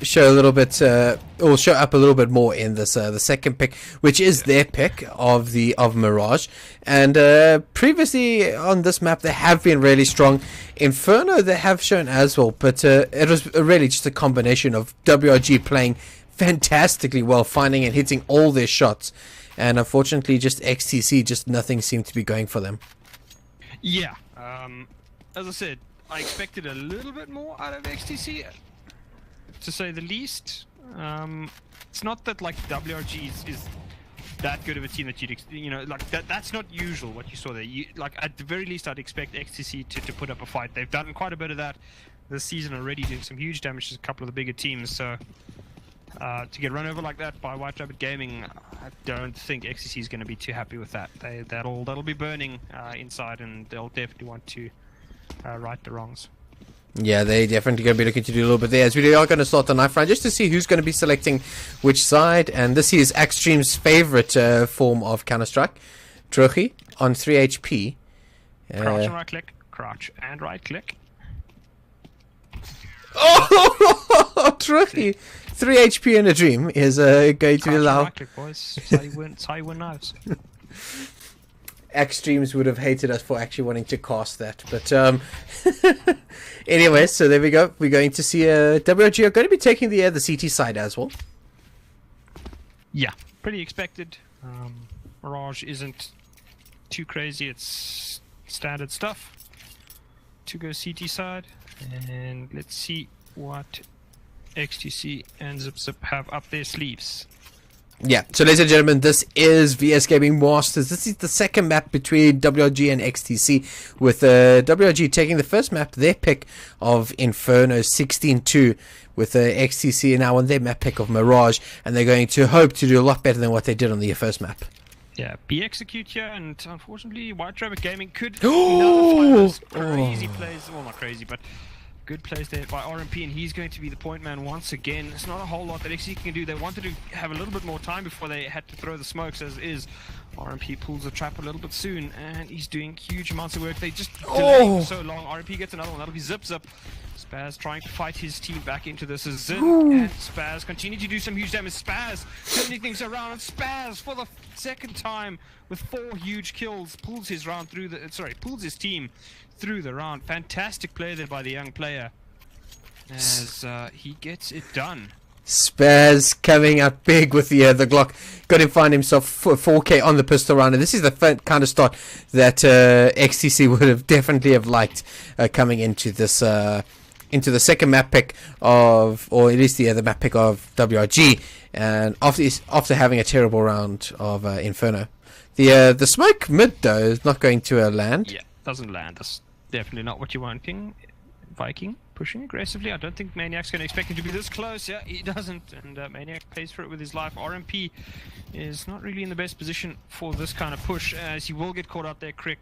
show a little bit, or show up a little bit more in this the second pick, which is their pick of Mirage. And previously on this map, they have been really strong. Inferno, they have shown as well, but it was really just a combination of WRG playing fantastically well, finding and hitting all their shots, and unfortunately, just xTc, just nothing seemed to be going for them. Yeah, as I said, I expected a little bit more out of xTc, to say the least. It's not that like WRG is that good of a team that like that's not usual what you saw there. Like at the very least I'd expect xTc to put up a fight. They've done quite a bit of that this season already, doing some huge damage to a couple of the bigger teams, so to get run over like that by White Rabbit Gaming, I don't think xTc is going to be too happy with that. That'll be burning inside, and they'll definitely want to right the wrongs. Yeah, they definitely going to be looking to do a little bit there, as we are going to start the knife round just to see who's going to be selecting which side. And this is xTreme's favorite form of Counter-Strike, Trochi on 3 HP. Crouch and right click, crouch and right click. Oh, Trochi! 3 HP in a dream is going to allow. Right click, boys. That's how you win knives. Xtremes would have hated us for actually wanting to cast that, but anyway, so there we go. We're going to see WRG are going to be taking the CT side as well. Yeah, pretty expected. Mirage isn't too crazy. It's standard stuff to go CT side, and let's see what xTc and Zip have up their sleeves. Yeah, so ladies and gentlemen, this is VS Gaming Masters. This is the second map between WRG and xTc, with WRG taking the first map, their pick of Inferno 16-2, with xTc now on their map pick of Mirage, and they're going to hope to do a lot better than what they did on the first map. Yeah, be execute here, and unfortunately White Rabbit Gaming could another crazy plays, well not crazy, but good plays there by RMP, and he's going to be the point man once again. It's not a whole lot that xTc can do. They wanted to have a little bit more time before they had to throw the smokes, as is. RMP pulls the trap a little bit soon, and he's doing huge amounts of work. They just delayed for so long. RMP gets another one. That'll be Zip. Spaz trying to fight his team back into this as Zip and Spaz continue to do some huge damage. Spaz turning things around, and Spaz for the second time with 4 huge kills pulls his round through the pulls his team through the round. Fantastic play there by the young player, as he gets it done. Spaz coming out big with the Glock. Got him find himself 4K on the pistol round, and this is the kind of start that xTc would have definitely have liked coming into this into the second map pick of, or at least the map pick of WRG, and after having a terrible round of Inferno. The smoke mid though is not going to land. Yeah, doesn't land. That's definitely not what you're wanting. Viking pushing aggressively. I don't think Maniac's going to expect him to be this close. Yeah, he doesn't, and Maniac pays for it with his life. RMP is not really in the best position for this kind of push, as he will get caught out there. Crick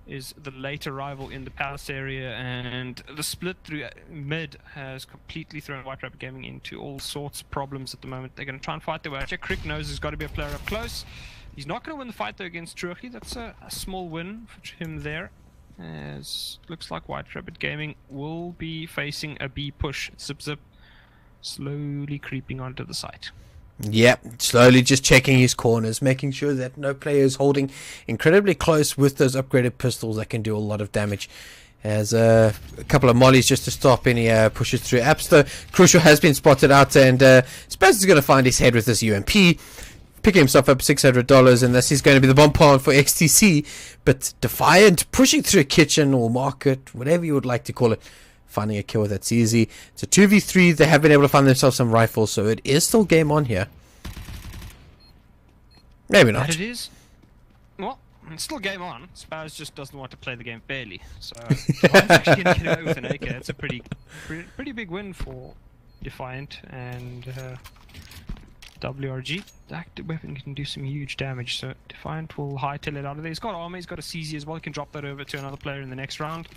is the late arrival in the palace area, and the split through mid has completely thrown White Rabbit Gaming into all sorts of problems at the moment. They're going to try and fight their way out. Crick knows there's got to be a player up close. He's not going to win the fight though against Trochi. That's a small win for him there, as looks like White Rabbit Gaming will be facing a B push. Zip slowly creeping onto the site. Yep, slowly just checking his corners, making sure that no player is holding incredibly close with those upgraded pistols that can do a lot of damage. As a couple of mollies just to stop any pushes through Appster. Crucial has been spotted out, and Spaz is going to find his head with this UMP, picking himself up $600, and this is going to be the bomb pawn for xTc. But Defiant pushing through a kitchen or market, whatever you would like to call it, finding a kill that's easy. It's a 2v3. They have been able to find themselves some rifles, so it is still game on here. Maybe not. That it is. Well, it's still game on. Spaz just doesn't want to play the game fairly, so I'm actually going to get away with an AK. It's a pretty big win for Defiant and WRG. The active weapon can do some huge damage, so Defiant will hightail it out of there. He's got armor, he's got a CZ as well. He can drop that over to another player in the next round.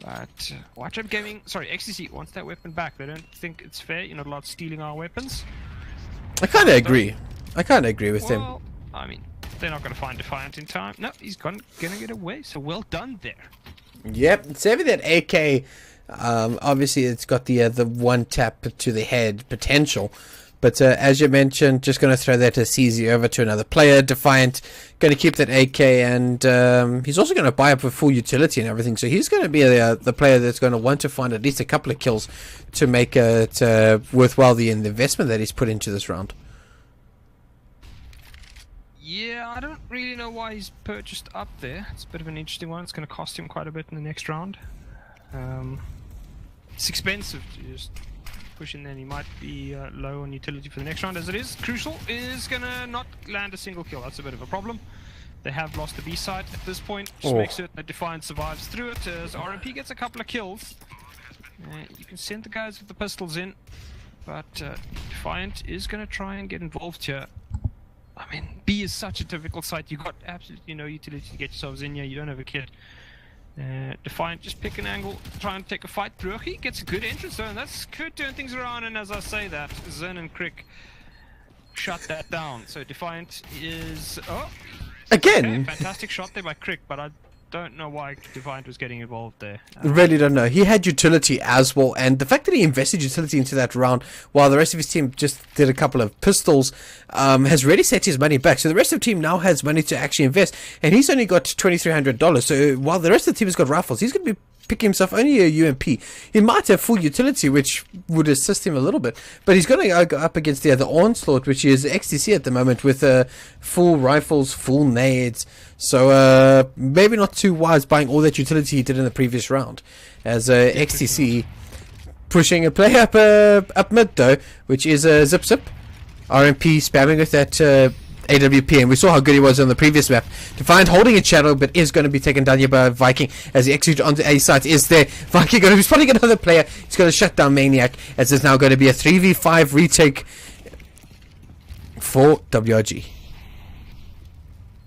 But White Rabbit Gaming, xTc wants that weapon back. They don't think it's fair. You're not allowed stealing our weapons. I kind of agree. I kind of agree with him. Well, I mean, they're not going to find Defiant in time. No, he's going to get away. So well done there. Yep, saving that AK. Obviously, it's got the one tap to the head potential. But as you mentioned, just going to throw that as CZ over to another player. Defiant going to keep that AK, and he's also going to buy up with full utility and everything. So he's going to be the player that's going to want to find at least a couple of kills to make it worthwhile the investment that he's put into this round. Yeah, I don't really know why he's purchased up there. It's a bit of an interesting one. It's going to cost him quite a bit in the next round. It's expensive to just push in there. And he might be low on utility for the next round. As it is, Crucial is gonna not land a single kill. That's a bit of a problem. They have lost the B side at this point. Just make certain that Defiant survives through it. As RMP gets a couple of kills. You can send the guys with the pistols in, but Defiant is gonna try and get involved here. I mean, B is such a difficult site. You've got absolutely no utility to get yourselves in here. You don't have a kit. Defiant, just pick an angle, try and take a fight. Drugi gets a good entrance though, and that's could turn things around. And as I say that, Zen and Crick shut that down. So Defiant is Again, okay, fantastic shot there by Crick, but I don't know why Defiant was getting involved there. Really don't know. He had utility as well, and the fact that he invested utility into that round while the rest of his team just did a couple of pistols has really set his money back. So the rest of the team now has money to actually invest, and he's only got $2,300. So while the rest of the team has got rifles, he's going to be picking himself only a UMP. He might have full utility, which would assist him a little bit, but he's going to go up against the other onslaught, which is xTc at the moment, with full rifles, full nades. So maybe not too wise buying all that utility he did in the previous round, as xTc pushing a play up mid though, which is Zip Zip. RMP spamming with that AWP, and we saw how good he was on the previous map. Defiant holding in shadow, but is going to be taken down here by Viking as he executes onto A site. Is there Viking going to be spotting another player? He's going to shut down Maniac, as there's now going to be a 3v5 retake for WRG.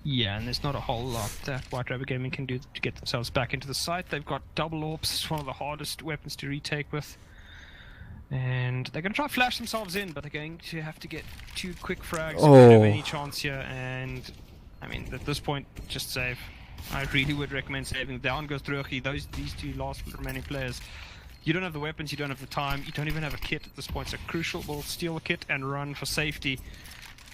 Yeah, and there's not a whole lot that White Rabbit Gaming can do to get themselves back into the site. They've got double orbs, it's one of the hardest weapons to retake with. And they're going to try to flash themselves in, but they're going to have to get 2 quick frags. They don't have any chance here, and I mean, at this point, just save. I really would recommend saving. Down goes Drugi, these 2 last remaining players. You don't have the weapons, you don't have the time, you don't even have a kit at this point, so Crucial will steal the kit and run for safety.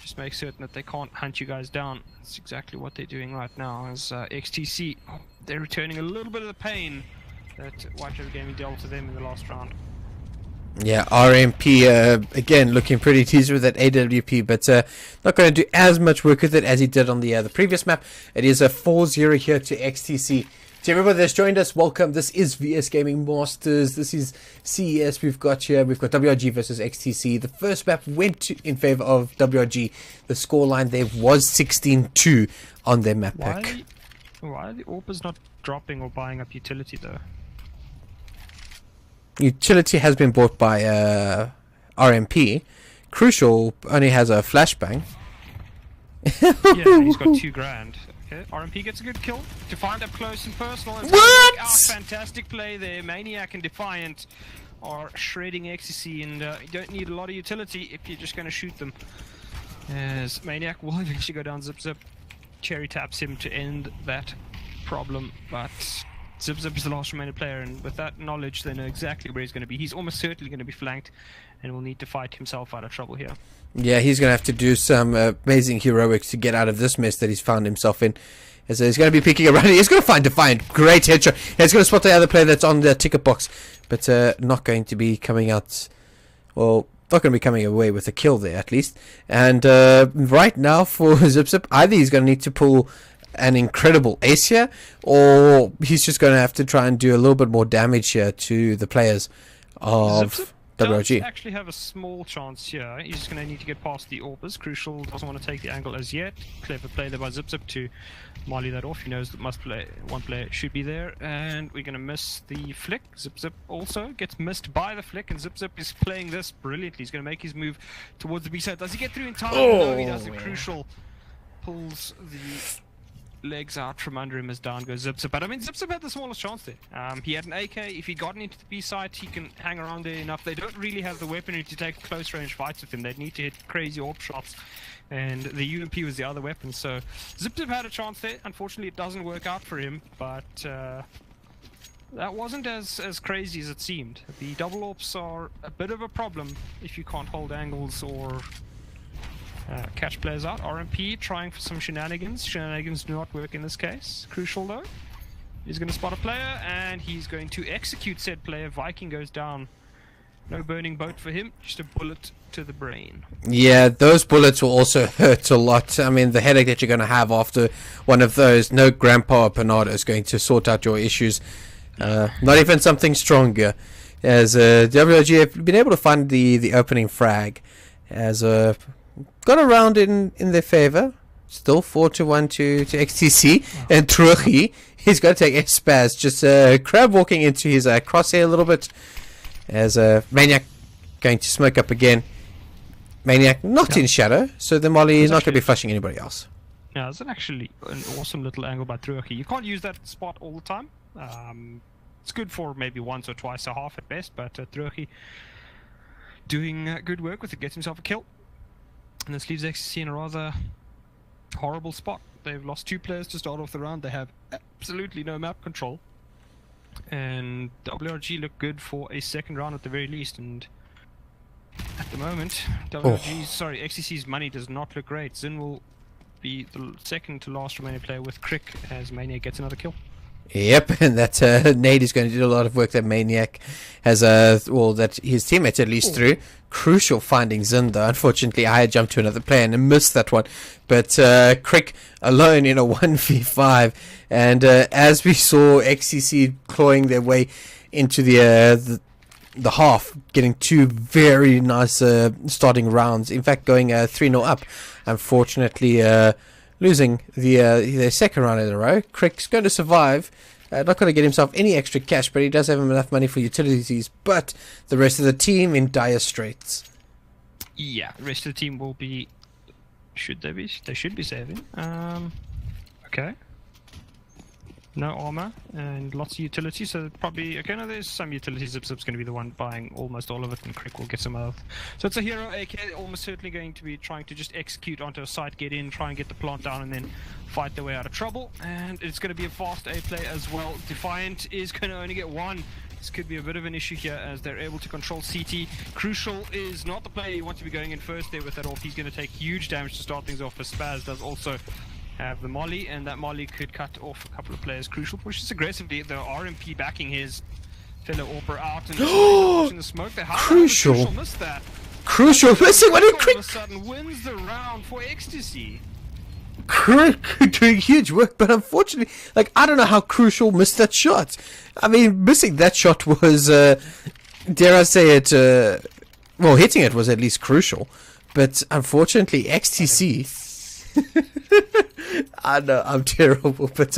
Just make certain that they can't hunt you guys down. That's exactly what they're doing right now, as xTc, they're returning a little bit of the pain that White Rabbit Gaming dealt to them in the last round. Yeah, RMP again looking pretty teased with that AWP, but not going to do as much work with it as he did on the previous map. It is a 4-0 here to xTc. To everybody that's joined us, welcome. This is VS Gaming Masters. This is CES. We've got WRG versus xTc. The first map went in favor of WRG. The scoreline there was 16-2 on their map pack. Why are the AWPers not dropping or buying up utility though? Utility has been bought by RMP. Crucial only has a flashbang. Yeah, he's got $2,000. Okay, RMP gets a good kill. Defiant up close and personal. And What? Fantastic play there. Maniac and Defiant are shredding xTc, and you don't need a lot of utility if you're just going to shoot them. As Maniac will eventually go down Zip Zip. Cherry taps him to end that problem, but Zip Zip is the last remaining player, and with that knowledge, they know exactly where he's going to be. He's almost certainly going to be flanked, and will need to fight himself out of trouble here. Yeah, he's going to have to do some amazing heroics to get out of this mess that he's found himself in. As he's going to be peeking around. He's going to find Defiant. Great headshot. He's going to spot the other player that's on the ticket box, but not going to be coming out. Well, not going to be coming away with a kill there, at least. And right now for Zip Zip, either he's going to need to pull an incredible ace here, or he's just going to have to try and do a little bit more damage here to the players of WRG. Does actually have a small chance here. He's just going to need to get past the AWPers. Crucial doesn't want to take the angle as yet. Clever play there by Zip Zip to molly that off. He knows that one player should be there, and we're going to miss the flick. Zip Zip also gets missed by the flick, and Zip Zip is playing this brilliantly. He's going to make his move towards the B side. Does he get through in time? No, he doesn't. Crucial pulls the legs out from under him as down goes Zip Zip. But I mean, Zip Zip had the smallest chance there. He had an AK. If he'd gotten into the B site, he can hang around there enough. They don't really have the weaponry to take close range fights with him. They'd need to hit crazy AWP shots, and the UMP was the other weapon. So Zip Zip had a chance there. Unfortunately, it doesn't work out for him, but that wasn't as crazy as it seemed. The double AWPs are a bit of a problem if you can't hold angles or catch players out. RMP trying for some shenanigans. Shenanigans do not work in this case. Crucial though. He's going to spot a player, and he's going to execute said player. Viking goes down. No burning boat for him, just a bullet to the brain. Yeah, those bullets will also hurt a lot. I mean, the headache that you're going to have after one of those, no Grandpa Panado is going to sort out your issues. Not even something stronger. as WRG have been able to find the opening frag, as got around in their favor. Still 4-1 to xTc, and Truchi, he's got to take Spaz, just crab walking into his crosshair a little bit, as Maniac going to smoke up again. Maniac not in shadow, so the molly is not going to be flashing anybody else. Yeah, it's actually an awesome little angle by Truchi. You can't use that spot all the time. It's good for maybe once or twice a half at best, but Truchi doing good work with it, gets himself a kill. And this leaves xTc in a rather horrible spot. They've lost 2 players to start off the round. They have absolutely no map control. And WRG look good for a second round at the very least. And at the moment, xTc's money does not look great. Zin will be the second to last remaining player with Crick as Maniac gets another kill. Yep, and that Nate is going to do a lot of work that Maniac has, that his teammates at least through. Crucial finding Zin though. Unfortunately, I had jumped to another player and missed that one. But Crick alone in a 1v5, and as we saw xTc clawing their way into the half, getting 2 very nice starting rounds. In fact, going 3-0 up. Unfortunately, losing the second round in a row. Crick's going to survive. Not going to get himself any extra cash, but he does have enough money for utilities. But the rest of the team in dire straits. Yeah, the rest of the team will be... Should they be? They should be saving. Okay. No armor and lots of utilities, so probably... Okay, no, there's some utilities. Zip's going to be the one buying almost all of it, and Crick will get some health. So it's a hero AK, almost certainly going to be trying to just execute onto a site, get in, try and get the plant down, and then fight their way out of trouble. And it's going to be a fast A play as well. Defiant is going to only get 1. This could be a bit of an issue here as they're able to control CT. Crucial is not the player you want to be going in first there with that ult. He's going to take huge damage to start things off, as Spaz does also have the molly, and that molly could cut off a couple of players. Crucial pushes aggressively, the RMP backing his fellow AWPer out and pushing the smoke there. How Crucial missed that? Crucial missing when All Crick of a sudden wins the round for xTc. doing huge work, but unfortunately, like, I don't know how Crucial missed that shot. I mean, missing that shot was, dare I say it, well, hitting it was at least crucial, but unfortunately, xTc. I know, I'm terrible, but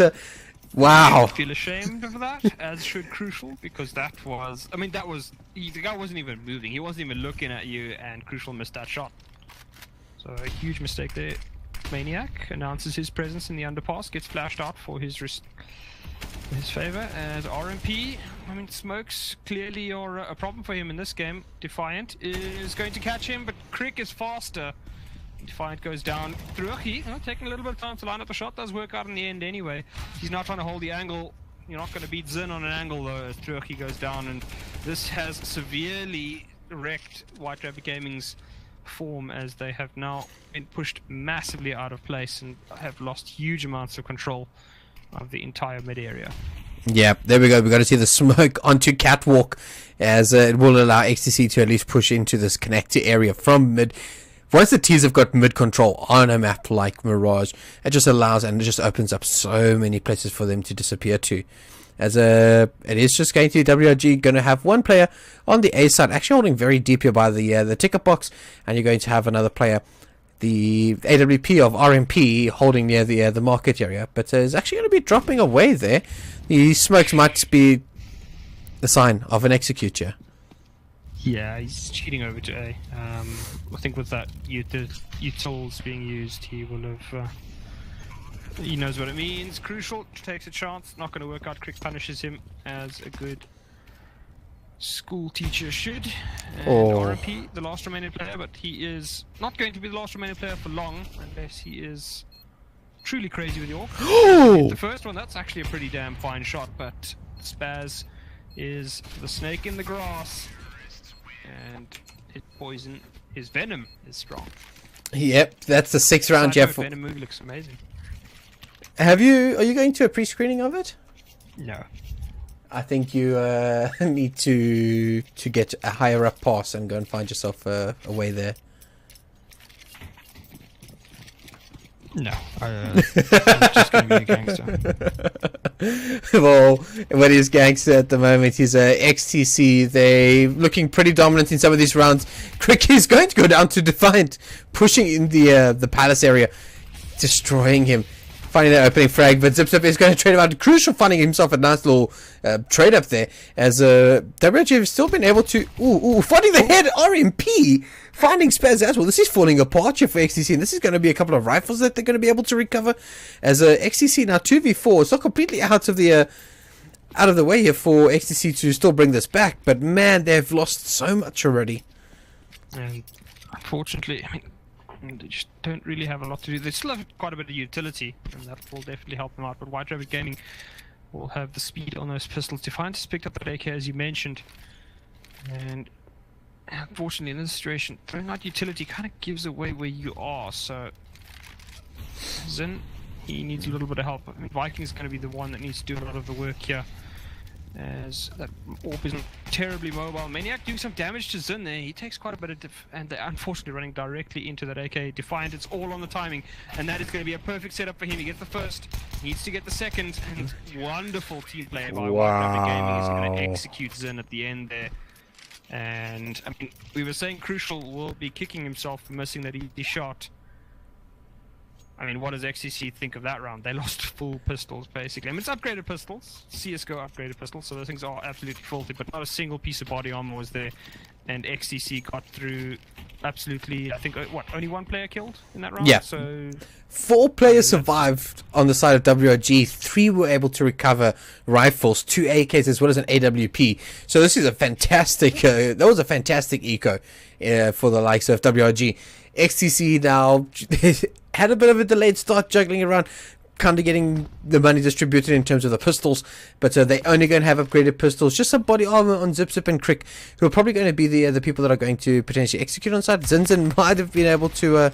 wow. I feel ashamed of that, as should Crucial, because that was, I mean, the guy wasn't even moving, he wasn't even looking at you, and Crucial missed that shot. So a huge mistake there. Maniac announces his presence in the underpass, gets flashed out for his favor, as RMP, I mean, smokes clearly are a problem for him in this game. Defiant is going to catch him, but Crick is faster. Defiant goes down. Truchi, taking a little bit of time to line up the shot, does work out in the end anyway. He's now trying to hold the angle. You're not going to beat Zin on an angle though, as Truchi goes down, and this has severely wrecked White Rabbit Gaming's form, as they have now been pushed massively out of place and have lost huge amounts of control of the entire mid area. Yeah, there we go. We got to see the smoke onto Catwalk, as it will allow xTc to at least push into this connector area from mid. Once the T's have got mid control on a map like Mirage, it just allows and it just opens up so many places for them to disappear to. As it is just going to WRG going to have one player on the A side, actually holding very deep here by the ticket box, and you're going to have another player, the AWP of RMP, holding near the market area, but is actually going to be dropping away there. The smokes might be the sign of an executor. Yeah, he's cheating over to A. I think with that utils being used, he will have. He knows what it means. Crucial takes a chance. Not going to work out. Crick punishes him as a good school teacher should. And RMP, the last remaining player, but he is not going to be the last remaining player for long unless he is truly crazy with the AWP. The first one, that's actually a pretty damn fine shot, but Spaz is the snake in the grass. And his poison, his venom is strong. Yep, that's the 6th round, Jeff. Venom move looks amazing. Are you going to a pre-screening of it? No. I think you need to get a higher up pass and go and find yourself a way there. No, I'm just going to be a gangster. Well, what is gangster at the moment? He's xTc. They looking pretty dominant in some of these rounds. Crick is going to go down to Defiant, pushing in the palace area, destroying him. Finding that opening frag, but Zip is going to trade him out. Crucial finding himself a nice little trade up there, as WG have still been able to finding the head RMP, finding Spaz as well. This is falling apart here for xTc, and this is going to be a couple of rifles that they're going to be able to recover, as xTc now 2v4. It's not completely out of the way here for xTc to still bring this back, but man, they've lost so much already. And unfortunately, I mean, they just don't really have a lot to do. They still have quite a bit of utility, and that will definitely help them out. But White Rabbit Gaming will have the speed on those pistols. Defiant has picked up that AK, as you mentioned. And unfortunately, in this situation, throwing out utility kind of gives away where you are. So, Zin, he needs a little bit of help. I mean, Viking's going to be the one that needs to do a lot of the work here, as that AWP isn't terribly mobile. Maniac doing some damage to Zin there. He takes quite a bit of and they're unfortunately running directly into that AK. Defiant, it's all on the timing, and that is going to be a perfect setup for him. He gets the first, needs to get the second, and wonderful team play by White Rabbit Gaming is going to execute Zin at the end there. And I mean, we were saying Crucial will be kicking himself for missing that easy shot. I mean, what does xTc think of that round? They lost full pistols, basically. I mean, it's upgraded pistols, CSGO upgraded pistols, so those things are absolutely faulty, but not a single piece of body armor was there. And xTc got through absolutely, I think, what, only one player killed in that round? Yeah. So 4 players survived on the side of WRG. 3 were able to recover rifles, 2 AKs as well as an AWP. So this is a fantastic, that was a fantastic eco for the likes of WRG. xTc now had a bit of a delayed start, juggling around, kind of getting the money distributed in terms of the pistols, but they're only going to have upgraded pistols, just some body armor on Zip and Crick, who are probably going to be the people that are going to potentially execute on site. Zinzin might have been able to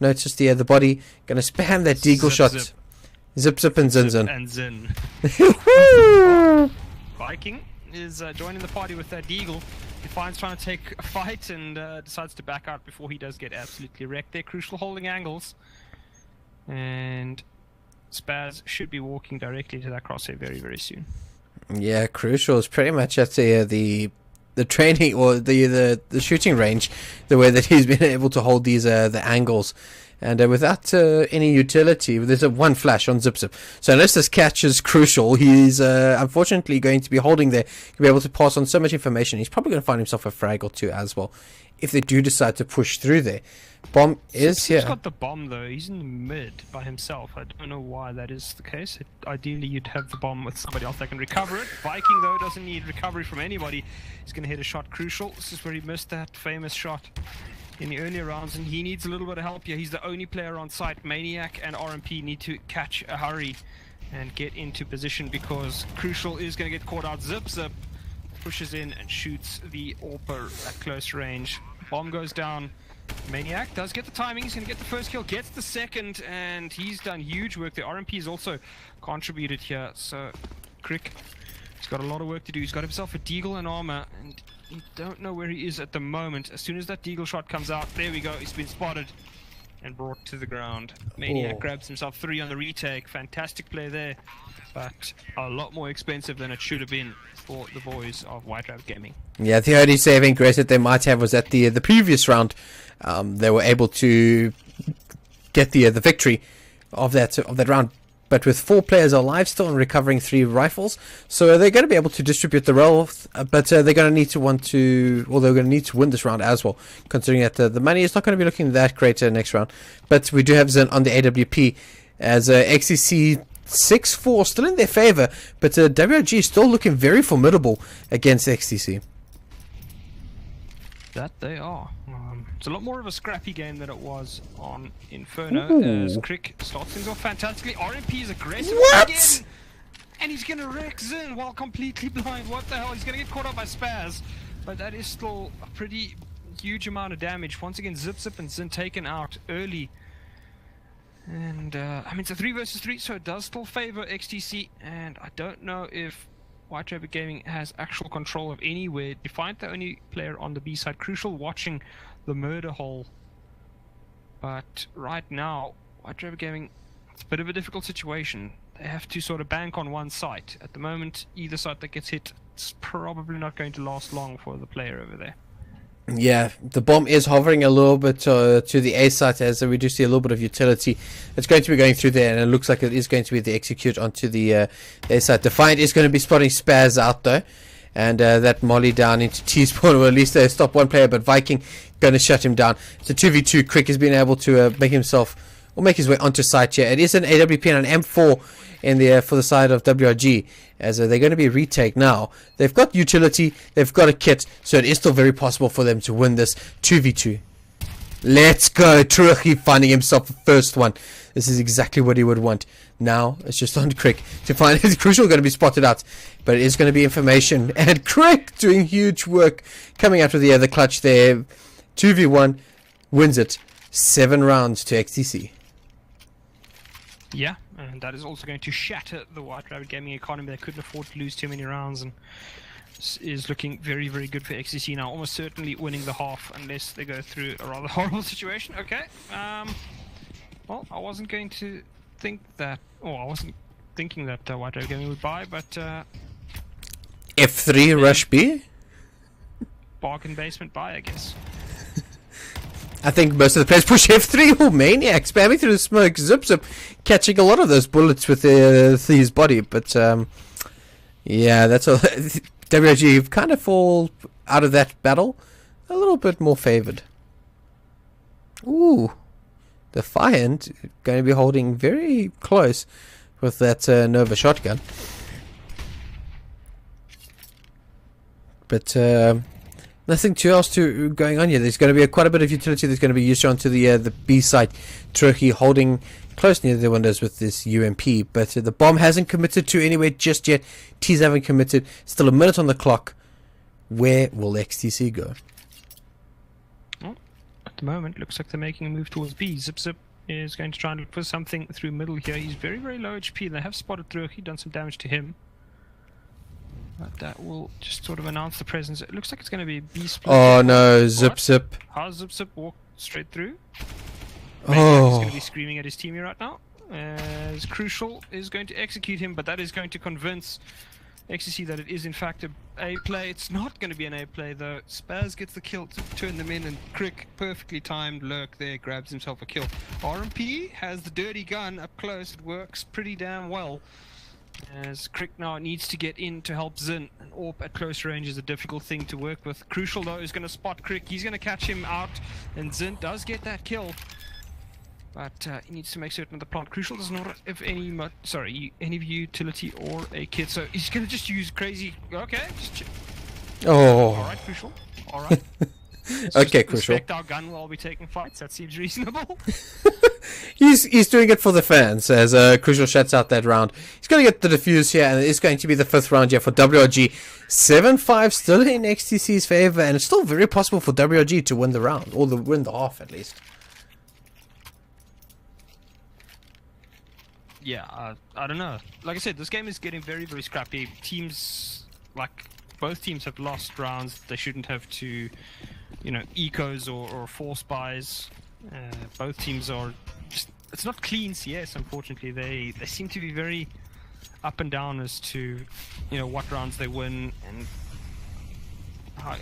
notice the body, going to spam that deagle shot. Zip and Zinzin. And Zin. Viking is joining the party with that deagle. Defiant's trying to take a fight and decides to back out before he does get absolutely wrecked there. Crucial holding angles. And Spaz should be walking directly to that crosshair very, very soon. Yeah, Crucial is pretty much at the training or the shooting range, the way that he's been able to hold these the angles. And without any utility, there's a one flash on Zip. So unless this catches Crucial, he's unfortunately going to be holding there. He'll be able to pass on so much information. He's probably going to find himself a frag or 2 as well, if they do decide to push through there. Bomb is here. He's got the bomb though. He's in the mid by himself. I don't know why that is the case. Ideally, you'd have the bomb with somebody else that can recover it. Viking though doesn't need recovery from anybody. He's going to hit a shot. Crucial. This is where he missed that famous shot in the earlier rounds, and he needs a little bit of help here. He's the only player on site. Maniac and RMP need to catch a hurry and get into position, because Crucial is going to get caught out. Zip pushes in and shoots the AWPer at close range. Bomb goes down. Maniac does get the timing. He's going to get the first kill, gets the second, and he's done huge work. The RMP has also contributed here. So Crick, he's got a lot of work to do. He's got himself a deagle and armor, and you don't know where he is at the moment. As soon as that deagle shot comes out, there we go. He's been spotted and brought to the ground. Maniac grabs himself 3 on the retake. Fantastic play there, but a lot more expensive than it should have been for the boys of White Rabbit Gaming. Yeah, the only saving grace that they might have was that the previous round, they were able to get the victory of that round. But with 4 players alive still and recovering 3 rifles, so they're going to be able to distribute the wealth. But they're going to need to they're going to need to win this round as well, considering that the money is not going to be looking that great next round. But we do have Zen on the AWP, as xTc 6-4 still in their favor, but WRG is still looking very formidable against xTc. That they are. It's a lot more of a scrappy game than it was on Inferno. As Crick starts things off fantastically. RMP is aggressive again, and he's going to wreck Zin while completely blind. What the hell? He's going to get caught up by Spaz, but that is still a pretty huge amount of damage. Once again, Zip and Zin taken out early. And I mean, it's a 3 versus 3, so it does still favor xTc, and I don't know if White Rabbit Gaming has actual control of anywhere. Defiant the only player on the B side. Crucial watching the murder hole. But right now, White Rabbit Gaming, it's a bit of a difficult situation. They have to sort of bank on one site. At the moment, either site that gets hit, it's probably not going to last long for the player over there. Yeah, the bomb is hovering a little bit to the A site, as we do see a little bit of utility. It's going to be going through there, and it looks like it is going to be the execute onto the A site. Defiant is going to be spotting Spaz out though, and that molly down into T-spawn, or at least they stop one player, but Viking going to shut him down. It's a 2v2. Crick has been able to make his way onto site here. It is an AWP and an M4 in the for the side of WRG, as they're going to be retake now. They've got utility, they've got a kit, so it is still very possible for them to win this 2v2. Let's go. Truchi finding himself the first one. This is exactly what he would want. Now it's just on Crick to find it. Crucial going to be spotted out, but it is going to be information, and Crick doing huge work coming out with the other clutch there. 2v1 wins it. 7 rounds to xTc. Yeah, and that is also going to shatter the White Rabbit Gaming economy. They couldn't afford to lose too many rounds, and this is looking very, very good for xTc now. Almost certainly winning the half, unless they go through a rather horrible situation. Okay, well, I wasn't going to think that, I wasn't thinking that White Rabbit Gaming would buy, but F3 rush B? Bargain basement buy, I guess. I think most of the players push F3. Oh, Maniac spamming through the smoke. Zip Zip catching a lot of those bullets with his body. But yeah, that's all. WRG kind of fall out of that battle a little bit more favored. Ooh, Defiant going to be holding very close with that Nova shotgun. But nothing too else going on here. There's going to be quite a bit of utility that's going to be used onto the B site. Turkey holding close near the windows with this UMP, but the bomb hasn't committed to anywhere just yet. T's haven't committed. Still a minute on the clock. Where will xTc go? Well, at the moment, looks like they're making a move towards B. Zip Zip is going to try and look for something through middle here. He's very, very low HP. They have spotted Turkey, done some damage to him. But that will just sort of announce the presence. It looks like it's going to be a B split. Oh no, Zip Zip. How's Zip Zip walk straight through? Oh. He's going to be screaming at his teammate right now. As Crucial is going to execute him, but that is going to convince xTc that it is in fact a play. It's not going to be an A play though. Spaz gets the kill to turn them in, and Crick, perfectly timed lurk there, grabs himself a kill. RMP has the dirty gun up close. It works pretty damn well. As Crick now needs to get in to help Zin. An AWP at close range is a difficult thing to work with. Crucial though is going to spot Crick. He's going to catch him out, and Zin does get that kill. But he needs to make certain of the plant. Crucial does not have any utility or a kit, so he's going to just use crazy. Okay, Oh. all right, Crucial. All right. Okay, Crucial. Respect our gun while we taking fights. That seems reasonable. He's doing it for the fans, as Crucial shuts out that round. He's going to get the defuse here, and it's going to be the 5th round here for WRG. 7-5 still in xTc's favor, and it's still very possible for WRG to win the round, or win the half at least. Yeah, I don't know. Like I said, this game is getting very, very scrappy. Teams, both teams have lost rounds. They shouldn't have to, ecos or force buys. Both teams are just, it's not clean CS, unfortunately. They seem to be very up and down as to, what rounds they win and how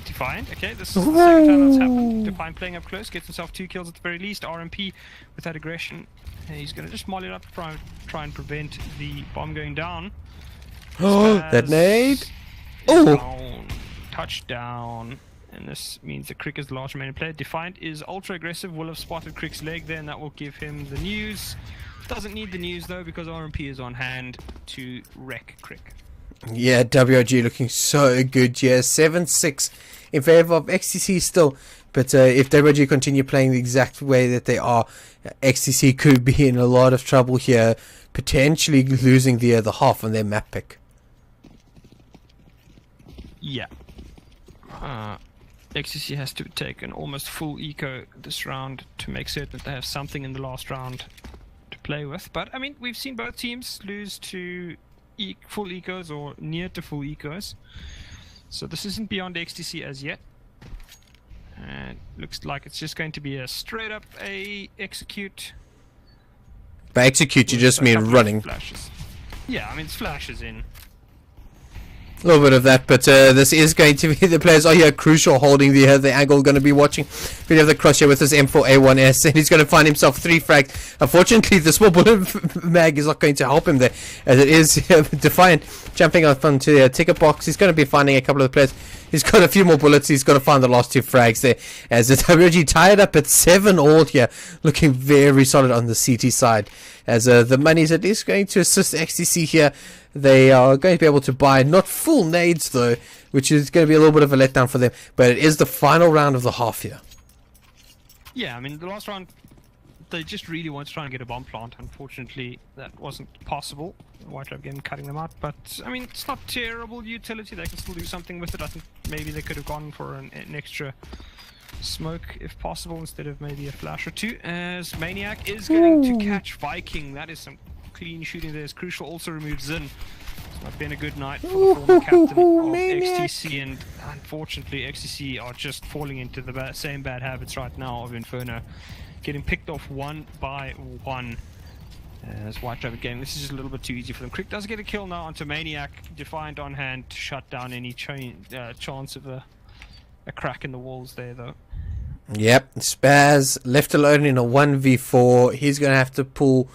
Defiant. Okay, this is the second time that's happened. Defiant playing up close, gets himself 2 kills at the very least. RMP with that aggression. He's going to just molly it up to try and prevent the bomb going down. Oh, that nade! Oh! Touchdown. And this means that Crick is the last remaining player. Defiant is ultra aggressive, will have spotted Crick's leg there, and that will give him the news. Doesn't need the news though, because RMP is on hand to wreck Crick. Yeah, WRG looking so good. Yeah, 7-6 in favor of xTc still. But if WRG continue playing the exact way that they are, xTc could be in a lot of trouble here, potentially losing the half on their map pick. Yeah. xTc has to take an almost full eco this round to make certain that they have something in the last round to play with. But, I mean, we've seen both teams lose to full ecos or near to full ecos. So this isn't beyond xTc as yet. And looks like it's just going to be a straight up execute. By execute, you just A mean couple of running. Flashes. Yeah, I mean, it's flashes in. A little bit of that, but this is going to be the players are here crucial holding the angle. Going to be watching. We have the cross here with his M4A1S, and he's going to find himself 3 frags. Unfortunately, the small bullet mag is not going to help him there, as it is Defiant jumping off onto the ticket box. He's going to be finding a couple of the players. He's got a few more bullets. He's got to find the last 2 frags there, as the WG tied up at 7 all here, looking very solid on the CT side. As the money's at least going to assist xTc here. They are going to be able to buy not full nades though, which is going to be a little bit of a letdown for them. But it is the final round of the half here. Yeah, I mean, the last round, they just really wanted to try and get a bomb plant. Unfortunately, that wasn't possible. White Trap Game cutting them out. But, I mean, it's not terrible utility. They can still do something with it. I think maybe they could have gone for an extra smoke if possible instead of maybe a flash or 2. As Maniac is going to catch Viking. That is some clean shooting there. Is crucial. Also removes Zin. It's not been a good night for the former captain of xTc, and unfortunately xTC are just falling into the same bad habits right now of Inferno, getting picked off 1 by 1. As White Trap Game, this is just a little bit too easy for them. Crick does get a kill now onto Maniac. Defiant on hand to shut down any chance of a crack in the walls there though. Yep, Spaz left alone in a 1v4. He's going to have to pull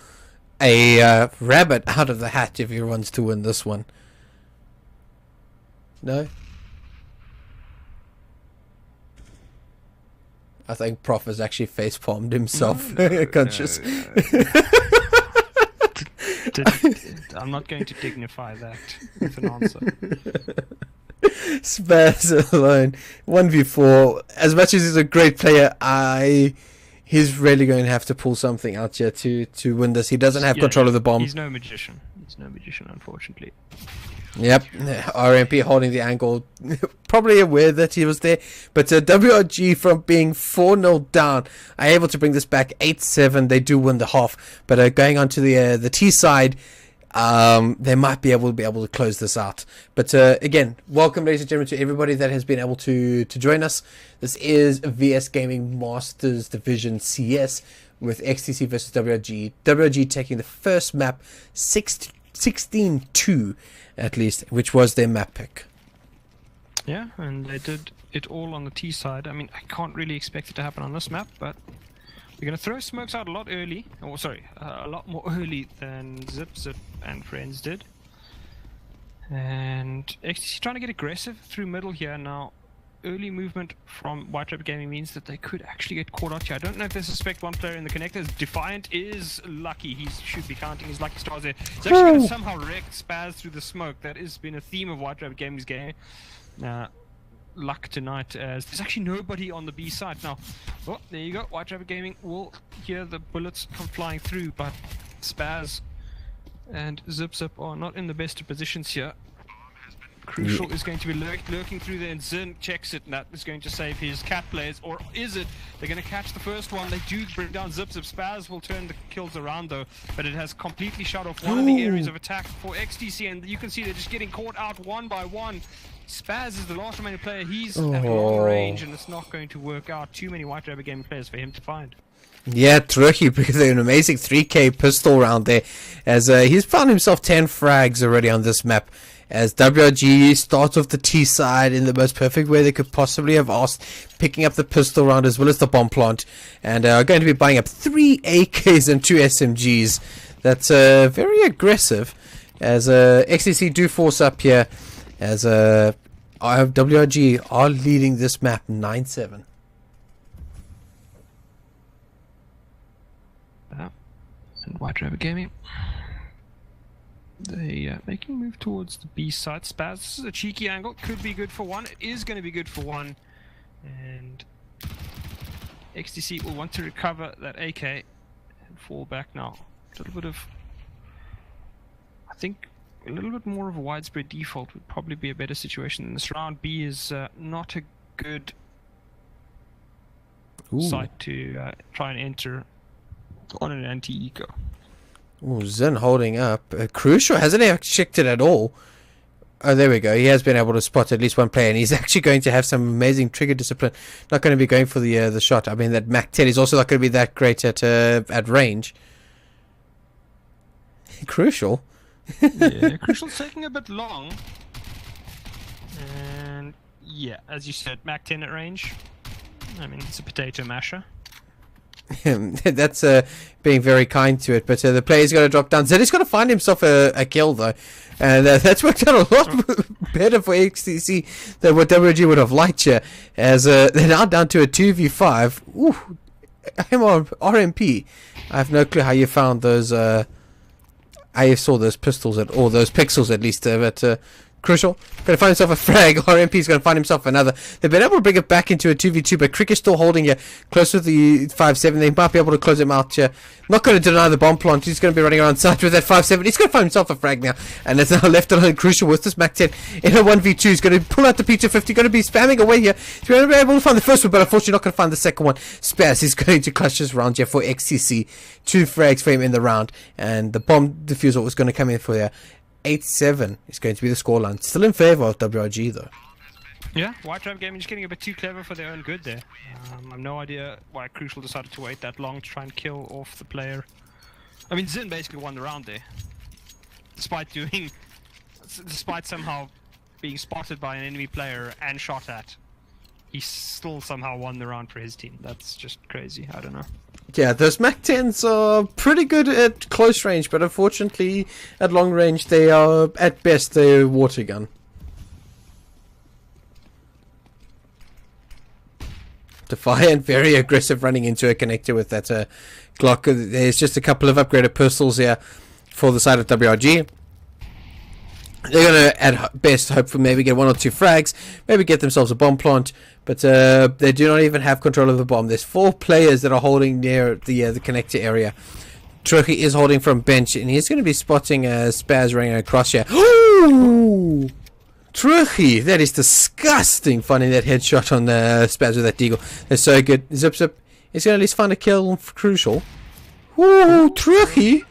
a rabbit out of the hat if he wants to win this one. No? I think Prof has actually face-palmed himself. Conscious. I'm not going to dignify that with an answer. Spaz alone. 1v4. As much as he's a great player, he's really going to have to pull something out here to win this. He doesn't have control of the bomb. He's no magician. He's no magician, unfortunately. Yep, RMP holding the angle, probably aware that he was there, but WRG from being 4-0 down are able to bring this back 8-7. They do win the half, but going on to the T side, they might be able to close this out. But again, welcome ladies and gentlemen to everybody that has been able to join us. This is VS Gaming Masters Division CS with xTc versus WRG. WRG taking the first map 16-2 at least, which was their map pick. Yeah, and they did it all on the T side. I mean, I can't really expect it to happen on this map, but we're going to throw smokes out a lot early. Oh, sorry, a lot more early than Zip and friends did. And xTc trying to get aggressive through middle here now. Early movement from White Trap Gaming means that they could actually get caught out here. I don't know if they suspect one player in the connectors. Defiant is lucky. He should be counting his lucky stars there. He's actually going to somehow wreck Spaz through the smoke. That has been a theme of White Trap Gaming's game. Luck tonight, as there's actually nobody on the B side. Now, oh, there you go. White Trap Gaming will hear the bullets come flying through, but Spaz and Zip are not in the best of positions here. Crucial is going to be lurking through there, and Zin checks it, and that is going to save his cat players. Or is it? They're going to catch the first one. They do bring down Zip. Spaz will turn the kills around though, but it has completely shut off one of the areas of attack for xTc, and you can see they're just getting caught out 1 by 1. Spaz is the last remaining player. He's at long range, and it's not going to work out. Too many White Rabbit Gaming players for him to find. Yeah, tricky, because they're an amazing 3k pistol round there, as he's found himself 10 frags already on this map, as WRG starts off the T side in the most perfect way they could possibly have asked, picking up the pistol round as well as the bomb plant, and are going to be buying up 3 AKs and 2 SMGs. That's very aggressive, as xTc do force up here, as WRG are leading this map 9-7. And White Rabbit Gaming, they making a move towards the B side. Spaz, this is a cheeky angle, could be good for one. It is going to be good for one, and xTc will want to recover that AK and fall back now. A little bit of, I think, a little bit more of a widespread default would probably be a better situation in this round. B is not a good site to try and enter on an anti-eco. Ooh, Zin holding up. Crucial hasn't checked it at all. Oh, there we go. He has been able to spot at least one player, and he's actually going to have some amazing trigger discipline. Not going to be going for the shot. I mean, that Mac 10 is also not going to be that great at range. Crucial. Yeah, Crucial's taking a bit long. And yeah, as you said, Mac 10 at range. I mean, it's a potato masher. That's being very kind to it, but the player's got to drop down. Zeddy's got to find himself a kill though, and that's worked out a lot better for xTc than what WG would have liked here, as they're now down to a 2v5. Ooh, him on RMP. I have no clue how you found those. How you saw those pistols or those pixels at least, but. Crucial. Going to find himself a frag. RMP's going to find himself another. They've been able to bring it back into a 2v2, but Crick is still holding you close to the 5-7. They might be able to close him out here. Not going to deny the bomb plant. He's going to be running around side with that 5-7. He's going to find himself a frag now. And it's now left alone Crucial with this Mac 10 in a 1v2. He's going to pull out the P250. Going to be spamming away here. He's going to be able to find the first one, but unfortunately not going to find the second one. Spaz is going to clutch this round here for xTc. 2 frags for him in the round. And the bomb diffusal was going to come in for there. 8-7 is going to be the scoreline. Still in favour of WRG though. Yeah, White Tribe Gaming just getting a bit too clever for their own good there. I've no idea why Crucial decided to wait that long to try and kill off the player. I mean, Zin basically won the round there. Despite somehow being spotted by an enemy player and shot at. He still somehow won the round for his team. That's just crazy. I don't know. Yeah, those Mac 10s are pretty good at close range, but unfortunately at long range they are at best a water gun. Defiant, very aggressive running into a connector with that Glock. There's just a couple of upgraded pistols here for the side of WRG. They're going to, at best, hope for maybe get 1 or 2 frags, maybe get themselves a bomb plant, but they do not even have control of the bomb. There's 4 players that are holding near the connector area. Trucky is holding from bench, and he's going to be spotting Spaz running across here. Ooh! Trucky! That is disgusting, finding that headshot on Spaz with that deagle. That's so good. Zip Zip is going to at least find a kill Crucial. Ooh, Trucky!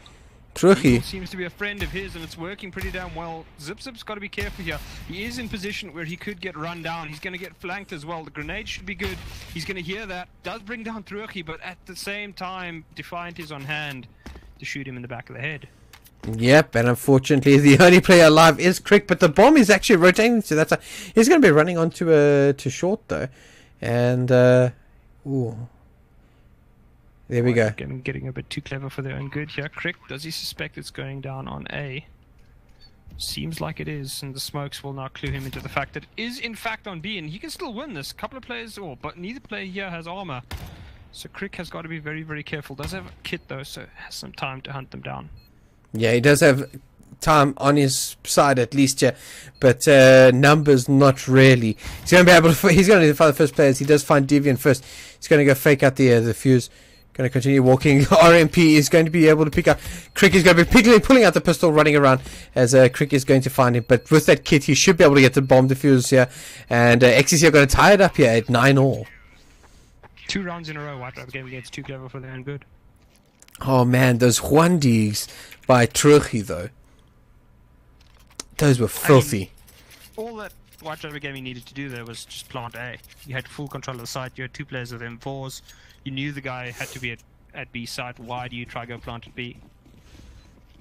Trucky seems to be a friend of his, and it's working pretty damn well. Zip Zip's got to be careful here. He is in position where he could get run down. He's going to get flanked as well. The grenade should be good. He's going to hear that. Does bring down Trucky, but at the same time, Defiant is on hand to shoot him in the back of the head. Yep, and unfortunately the only player alive is Crick, but the bomb is actually rotating to that side. He's going to be running onto to short though, and ooh. There we go. Getting a bit too clever for their own good here. Crick, does he suspect it's going down on A? Seems like it is, and the smokes will now clue him into the fact that it is in fact on B, and he can still win this. A couple of players, but neither player here has armor. So Crick has got to be very, very careful. Does have a kit though, so has some time to hunt them down. Yeah, he does have time on his side at least, yeah, but numbers not really. He's going to be able to. He's going to find the first players. He does find Deviant first. He's going to go fake out the fuse. Going to continue walking. RMP is going to be able to pick up. Crick is going to be pulling out the pistol, running around as Crick is going to find him. But with that kit, he should be able to get the bomb defuse here. And xTc are going to tie it up here at 9-all. 2 rounds in a row. White Tribe Gaming against too clever for their own good. Oh man, those Juandis by Truchi though. Those were filthy. I mean, all that White Tribe Gaming needed to do there was just plant A. You had full control of the site. You had 2 players with M4s. You knew the guy had to be at B site. Why do you try go plant at B?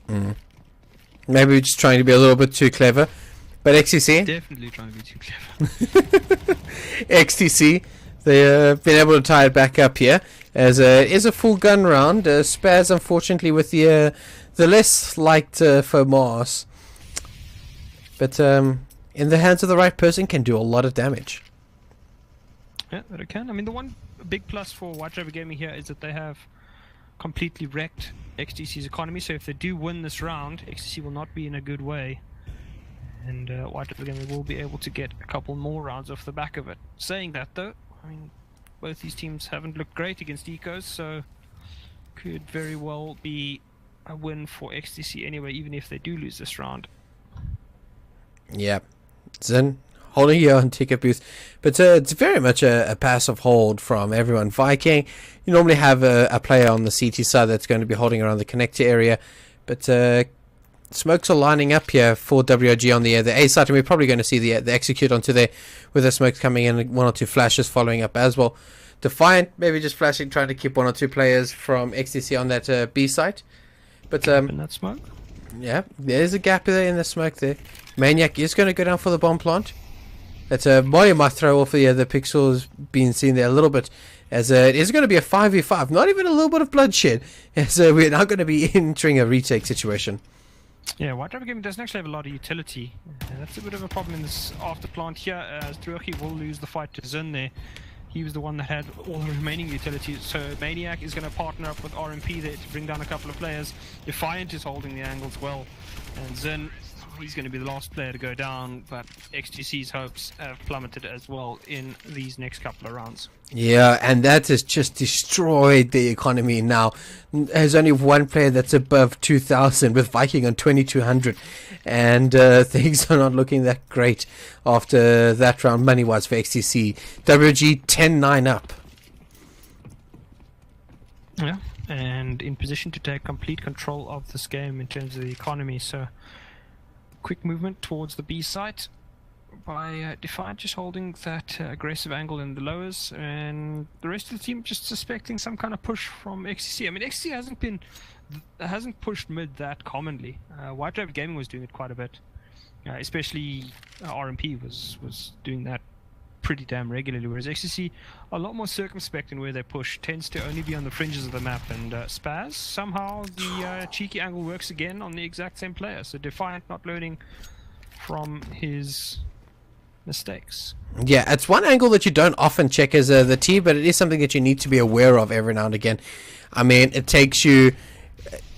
Maybe we're just trying to be a little bit too clever. But xTc? Definitely trying to be too clever. xTc, they've been able to tie it back up here. As it is a full gun round. Spaz, unfortunately, with the less liked FOMAS. But in the hands of the right person, can do a lot of damage. Yeah, that it can. I mean, the one big plus for White Tribe Gaming here is that they have completely wrecked xTc's economy. So if they do win this round, xTc will not be in a good way, and White Tribe Gaming will be able to get a couple more rounds off the back of it. Saying that though, I mean, both these teams haven't looked great against Ecos, so could very well be a win for xTc anyway, even if they do lose this round. Yeah, Zen holding here on ticket booth, but it's very much a passive hold from everyone. Viking, you normally have a player on the CT side that's going to be holding around the connector area, but smokes are lining up here for WRG on the A side, and we're probably going to see the execute onto there with the smokes coming in, 1 or 2 flashes following up as well. Defiant maybe just flashing, trying to keep 1 or 2 players from xTc on that B site, but in that smoke. Yeah, there's a gap there in the smoke there. Maniac is going to go down for the bomb plant. That's Mario might throw off the pixels being seen there a little bit, as it is going to be a 5v5, not even a little bit of bloodshed, as we're now going to be entering a retake situation. Yeah, White Rabbit Gaming doesn't actually have a lot of utility. That's a bit of a problem in this after plant here, as Druchi will lose the fight to Zin there. He was the one that had all the remaining utilities, so Maniac is going to partner up with RMP there to bring down a couple of players. Defiant is holding the angle as well, and Zin, he's going to be the last player to go down, but xTc's hopes have plummeted as well in these next couple of rounds. Yeah, and that has just destroyed the economy now. There's only one player that's above 2,000 with Viking on 2,200, and things are not looking that great after that round money-wise for xTc. WG 10-9 up. Yeah, and in position to take complete control of this game in terms of the economy, so quick movement towards the B site by Defiant, just holding that aggressive angle in the lowers, and the rest of the team just suspecting some kind of push from xTc. I mean, xTc hasn't pushed mid that commonly. White Rabbit Gaming was doing it quite a bit, especially RMP was doing that pretty damn regularly, whereas xTc a lot more circumspect in where they push, tends to only be on the fringes of the map, and Spaz, somehow the cheeky angle works again on the exact same player, so Defiant not learning from his mistakes. Yeah, it's one angle that you don't often check as the T, but it is something that you need to be aware of every now and again. I mean, it takes you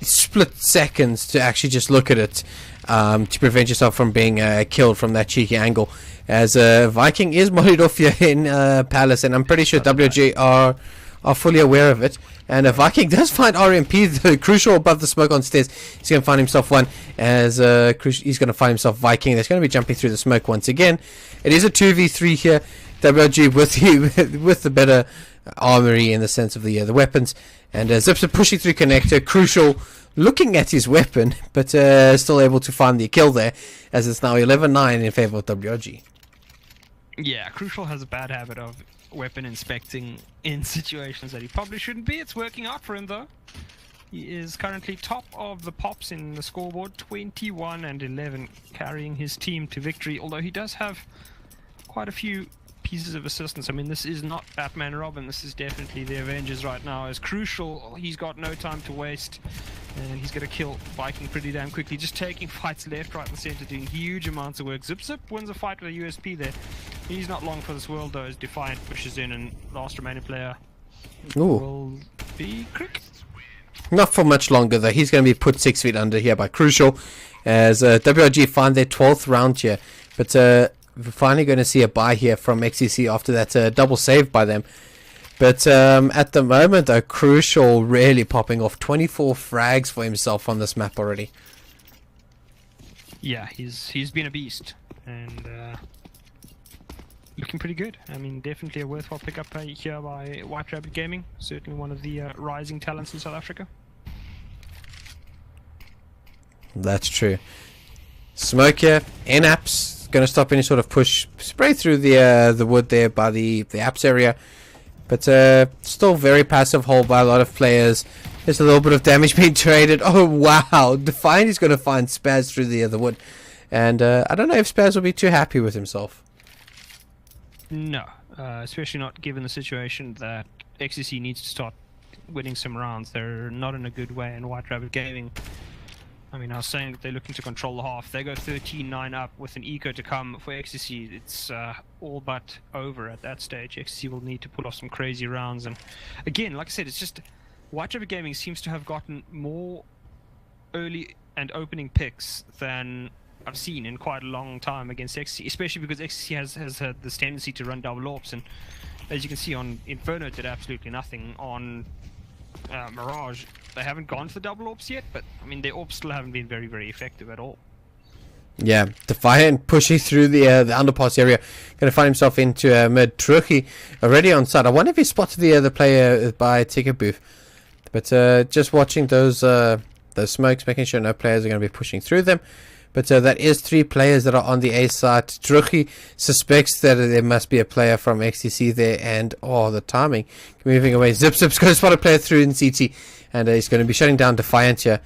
split seconds to actually just look at it to prevent yourself from being killed from that cheeky angle, as Viking is modded off here in Palace, and I'm pretty sure WG are fully aware of it. And Viking does find RMP, the crucial above the smoke on stairs. He's going to find himself one, as he's going to find himself Viking. That's going to be jumping through the smoke once again. It is a 2v3 here. WG with the better armory in the sense of the weapons. And Zips are pushing through connector. Crucial looking at his weapon, but still able to find the kill there, as it's now 11-9 in favor of WG. Yeah, Crucial has a bad habit of weapon inspecting in situations that he probably shouldn't be. It's working out for him though. He is currently top of the pops in the scoreboard, 21 and 11, carrying his team to victory, although he does have quite a few pieces of assistance. I mean, this is not Batman Robin, this is definitely the Avengers right now. As Crucial, he's got no time to waste, and he's going to kill Viking pretty damn quickly, just taking fights left, right and center, doing huge amounts of work. Zip wins a fight with a USP there. He's not long for this world though, as Defiant pushes in, and last remaining player will be Crick. Not for much longer though. He's going to be put 6 feet under here by Crucial, as WRG find their 12th round here, but we're finally going to see a buy here from xTc after that double save by them. But at the moment though, Crucial really popping off 24 frags for himself on this map already. Yeah, he's been a beast, and looking pretty good. I mean, definitely a worthwhile pickup here by White Rabbit Gaming. Certainly one of the rising talents in South Africa. That's true. Smoke here, in-apps. Going to stop any sort of push spray through the wood there by the apps area, but still very passive hold by a lot of players. There's a little bit of damage being traded. Oh wow, Defiant is going to find Spaz through the wood, and I don't know if Spaz will be too happy with himself. No, especially not given the situation that xTc needs to start winning some rounds. They're not in a good way, and White Rabbit Gaming, I mean, I was saying that they're looking to control the half. They go 13-9 up with an eco to come for xTc. It's all but over at that stage. xTc will need to pull off some crazy rounds. And again, like I said, it's just White Rabbit Gaming seems to have gotten more early and opening picks than I've seen in quite a long time against xTc, especially because xTc has had this tendency to run double AWPs. And as you can see, on Inferno did absolutely nothing. On Mirage, they haven't gone for double AWPs yet, but I mean, their AWPs still haven't been very, very effective at all. Yeah, Defiant pushing through the underpass area, going to find himself into mid. Truchi already on side. I wonder if he spotted the player by ticket booth, but just watching those smokes, making sure no players are going to be pushing through them. But that is 3 players that are on the A side. Truchi suspects that there must be a player from xTc there, and the timing moving away. Zip's going to spot a player through in CT, and he's going to be shutting down Defiant here.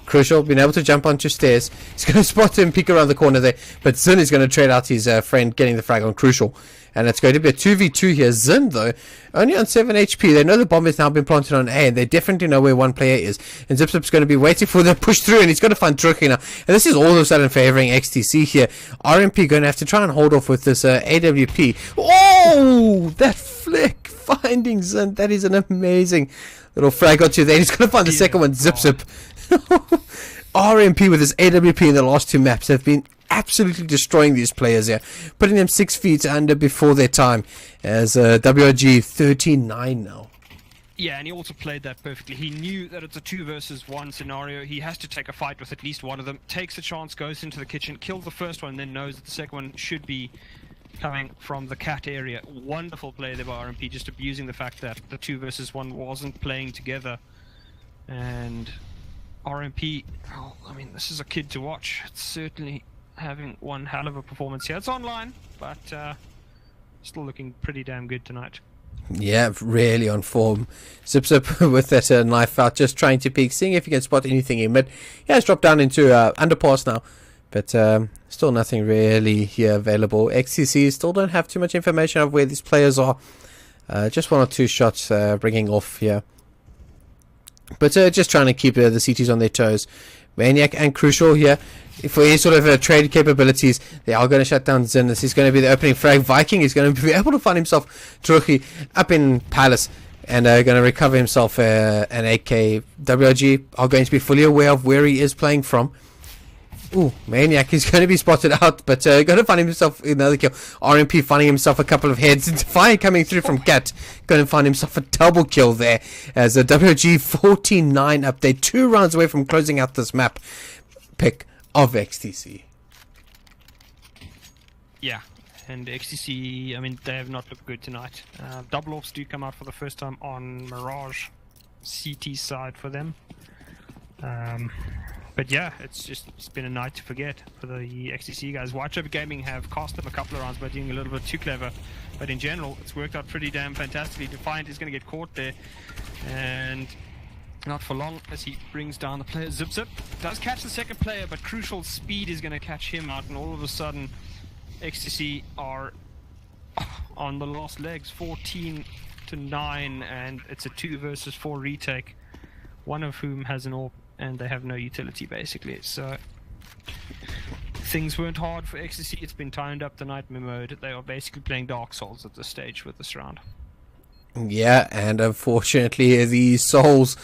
Crucial, being able to jump onto stairs. He's going to spot him, peek around the corner there. But Zin is going to trade out his friend, getting the frag on Crucial. And it's going to be a 2v2 here. Zin, though, only on 7 HP. They know the bomb has now been planted on A, and they definitely know where one player is. And Zip Zip's going to be waiting for the push through, and he's going to find Druki now. And this is all of a sudden favoring xTc here. RMP going to have to try and hold off with this AWP. Oh, that flick finding Zin. That is an amazing little frag or two there. He's going to find the second one, Zip Zip. RMP with his AWP in the last 2 maps have been absolutely destroying these players here, putting them 6 feet under before their time, as WRG 39 now. Yeah, and he also played that perfectly. He knew that it's a 2 versus 1 scenario. He has to take a fight with at least one of them, takes a chance, goes into the kitchen, kills the first one, and then knows that the second one should be coming from the cat area. Wonderful play there by RMP, just abusing the fact that the 2 versus 1 wasn't playing together. And RMP, well, I mean, this is a kid to watch. It's certainly having one hell of a performance here. It's online, but still looking pretty damn good tonight. Yeah, really on form. Zip Zip with that knife out, just trying to peek, seeing if he can spot anything in mid. He has dropped down into underpass now, but still nothing really here available. xTc still don't have too much information of where these players are. Just 1 or 2 shots bringing off here. But just trying to keep the CTs on their toes. Maniac and Crucial here. For any sort of trade capabilities, they are going to shut down Zin. This is going to be the opening frag. Viking is going to be able to find himself Druki up in Palace, and going to recover himself an AK. WRG are going to be fully aware of where he is playing from. Ooh, Maniac is going to be spotted out, but going to find himself another kill. RMP finding himself a couple of heads. Fire coming through from Cat. Going to find himself a double kill there, as a WRG 49 update. 2 rounds away from closing out this map. Pick of xTc. Yeah, and xTc, I mean, they have not looked good tonight. Double offs do come out for the first time on Mirage CT side for them. But yeah, it's been a night to forget for the xTc guys. White Gaming have cost them a couple of rounds by being a little bit too clever, but in general, it's worked out pretty damn fantastically. Defiant is going to get caught there, and not for long as he brings down the player. Zip Zip does catch the second player, but Crucial speed is going to catch him out, and all of a sudden, xTc are on the last legs, 14-9, and it's a 2 versus 4 retake, one of whom has an AWP, and they have no utility basically. So things weren't hard for xTc. It's been timed up the nightmare mode. They are basically playing Dark Souls at this stage with this round. Yeah, and unfortunately the souls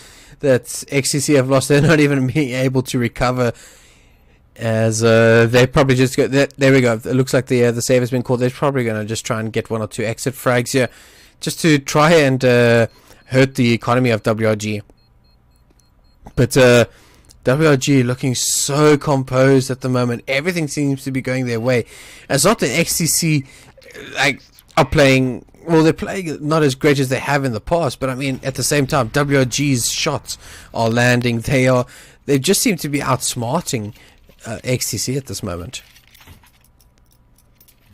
that xTc have lost, they're not even being able to recover, as they probably just go there we go. It looks like the save has been called. They're probably going to just try and get 1 or 2 exit frags here, just to try and hurt the economy of WRG. But WRG looking so composed at the moment. Everything seems to be going their way. It's not that xTc are playing, well, they're playing not as great as they have in the past, but I mean, at the same time, WRG's shots are landing. They just seem to be outsmarting xTc at this moment.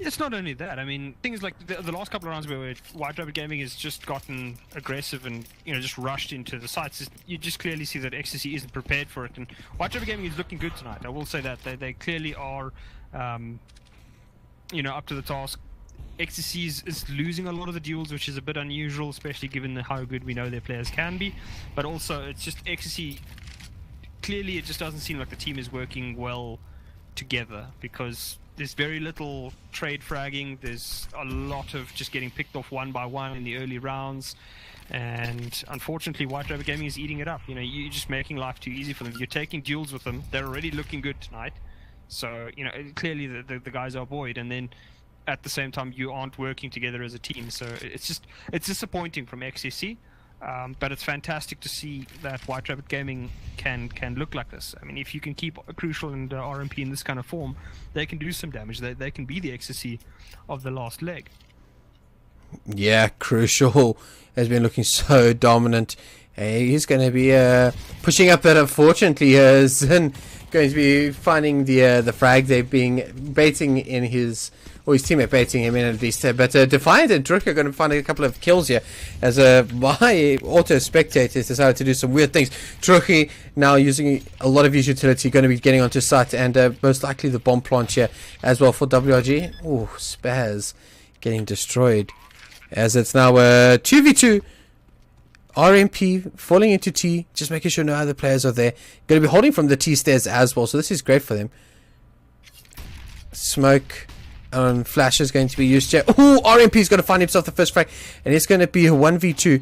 It's not only that. I mean, things like the last couple of rounds where White Gaming has just gotten aggressive and just rushed into the sites. You just clearly see that xTc isn't prepared for it. And White Gaming is looking good tonight. I will say that they clearly are, up to the task. xTc is losing a lot of the duels, which is a bit unusual, especially given how good we know their players can be. But also, it's just xTc. Clearly, it just doesn't seem like the team is working well together, because there's very little trade fragging. There's a lot of just getting picked off one by one in the early rounds, and unfortunately White Rabbit Gaming is eating it up. You're just making life too easy for them. You're taking duels with them. They're already looking good tonight, so clearly the guys are buoyed, and then at the same time you aren't working together as a team. So it's disappointing from xTc. But it's fantastic to see that White Rabbit Gaming can look like this. I mean, if you can keep Crucial and RMP in this kind of form, they can do some damage. They can be the xTc of the last leg. Yeah, Crucial has been looking so dominant. He's going to be pushing up that, unfortunately. Zin going to be finding the frag. They're being baiting in his or his teammate baiting him in at least. But Defiant and Druk are going to find a couple of kills here, as my auto spectators decided to do some weird things. Druk now using a lot of his utility, going to be getting onto site, and most likely the bomb plant here as well for WRG. Oh, Spaz getting destroyed, as it's now 2v2. RMP falling into T, just making sure no other players are there. Going to be holding from the T stairs as well, so this is great for them. Smoke and flash is going to be used here. Ooh, RMP is going to find himself the first frag, and it's going to be a 1v2.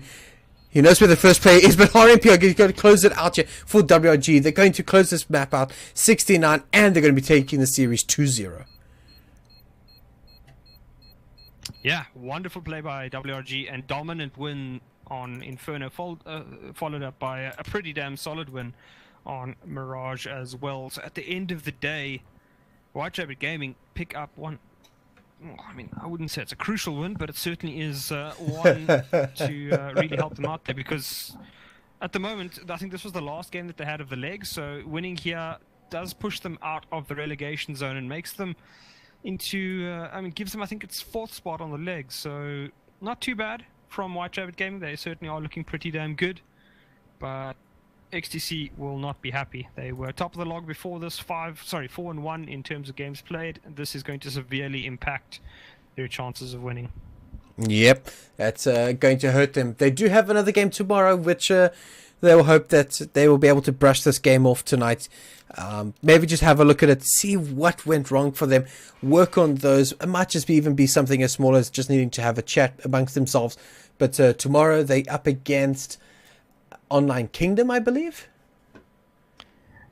He knows where the first player is, but RMP are going to close it out here for WRG. They're going to close this map out 69, and they're going to be taking the series 2-0. Yeah, wonderful play by WRG, and dominant win on Inferno, followed up by a pretty damn solid win on Mirage as well. So at the end of the day, White Rabbit Gaming pick up one. Well, I mean, I wouldn't say it's a crucial win, but it certainly is one to really help them out there, because at the moment, I think this was the last game that they had of the leg, so winning here does push them out of the relegation zone and makes them into, I mean, gives them, I think it's 4th spot on the leg, so not too bad from White Rabbit Gaming. They certainly are looking pretty damn good, but xTc will not be happy. They were top of the log before this, 4-1 in terms of games played. This is going to severely impact their chances of winning. Yep, that's going to hurt them. They do have another game tomorrow, which they will hope that they will be able to brush this game off tonight. Maybe just have a look at it, see what went wrong for them, work on those. It might just even be something as small as just needing to have a chat amongst themselves. But tomorrow they up against Online Kingdom, I believe.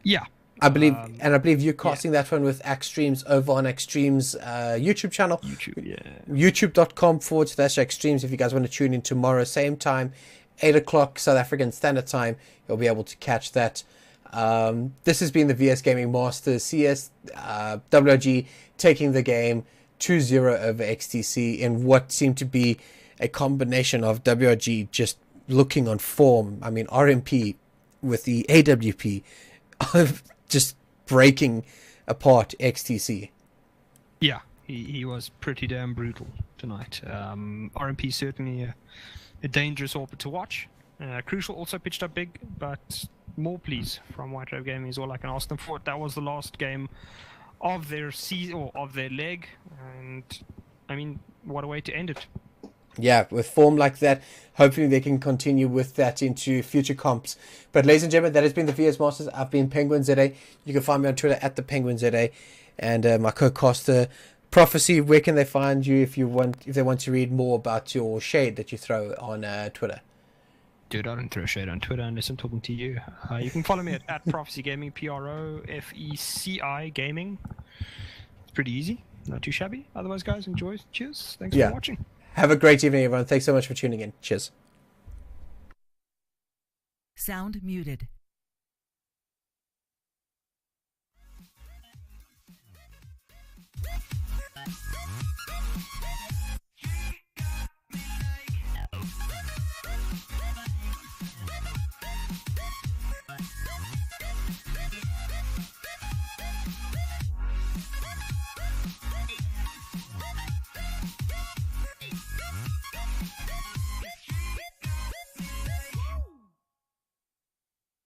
Yeah, I believe, and I believe you're casting that one with xStreams over on xStreams YouTube channel. YouTube.com/xStreams. If you guys want to tune in tomorrow, same time, 8 o'clock South African Standard Time, you'll be able to catch that. This has been the VS Gaming Masters. CS WRG taking the game 2-0 over xTc in what seemed to be a combination of WRG just looking on form. I mean, RMP with the AWP just breaking apart xTc. Yeah, he was pretty damn brutal tonight. RMP certainly a dangerous orbit to watch. Crucial also pitched up big, but more please from White Rabbit Gaming is all I can ask them for. That was the last game of their season, or of their leg, and I mean, what a way to end it. Yeah, with form like that, hopefully they can continue with that into future comps. But ladies and gentlemen, that has been the VS Masters. I've been Penguin ZA. You can find me on Twitter at the Penguin ZA, and my co-caster Prophecy. Where can they find you if they want to read more about your shade that you throw on Twitter? Dude, I don't throw shade on Twitter unless I'm talking to you. You can follow me at Prophecy Gaming, PROFECI Gaming. It's pretty easy, not too shabby. Otherwise, guys, enjoy. Cheers. Thanks for watching. Have a great evening, everyone. Thanks so much for tuning in. Cheers. Sound muted.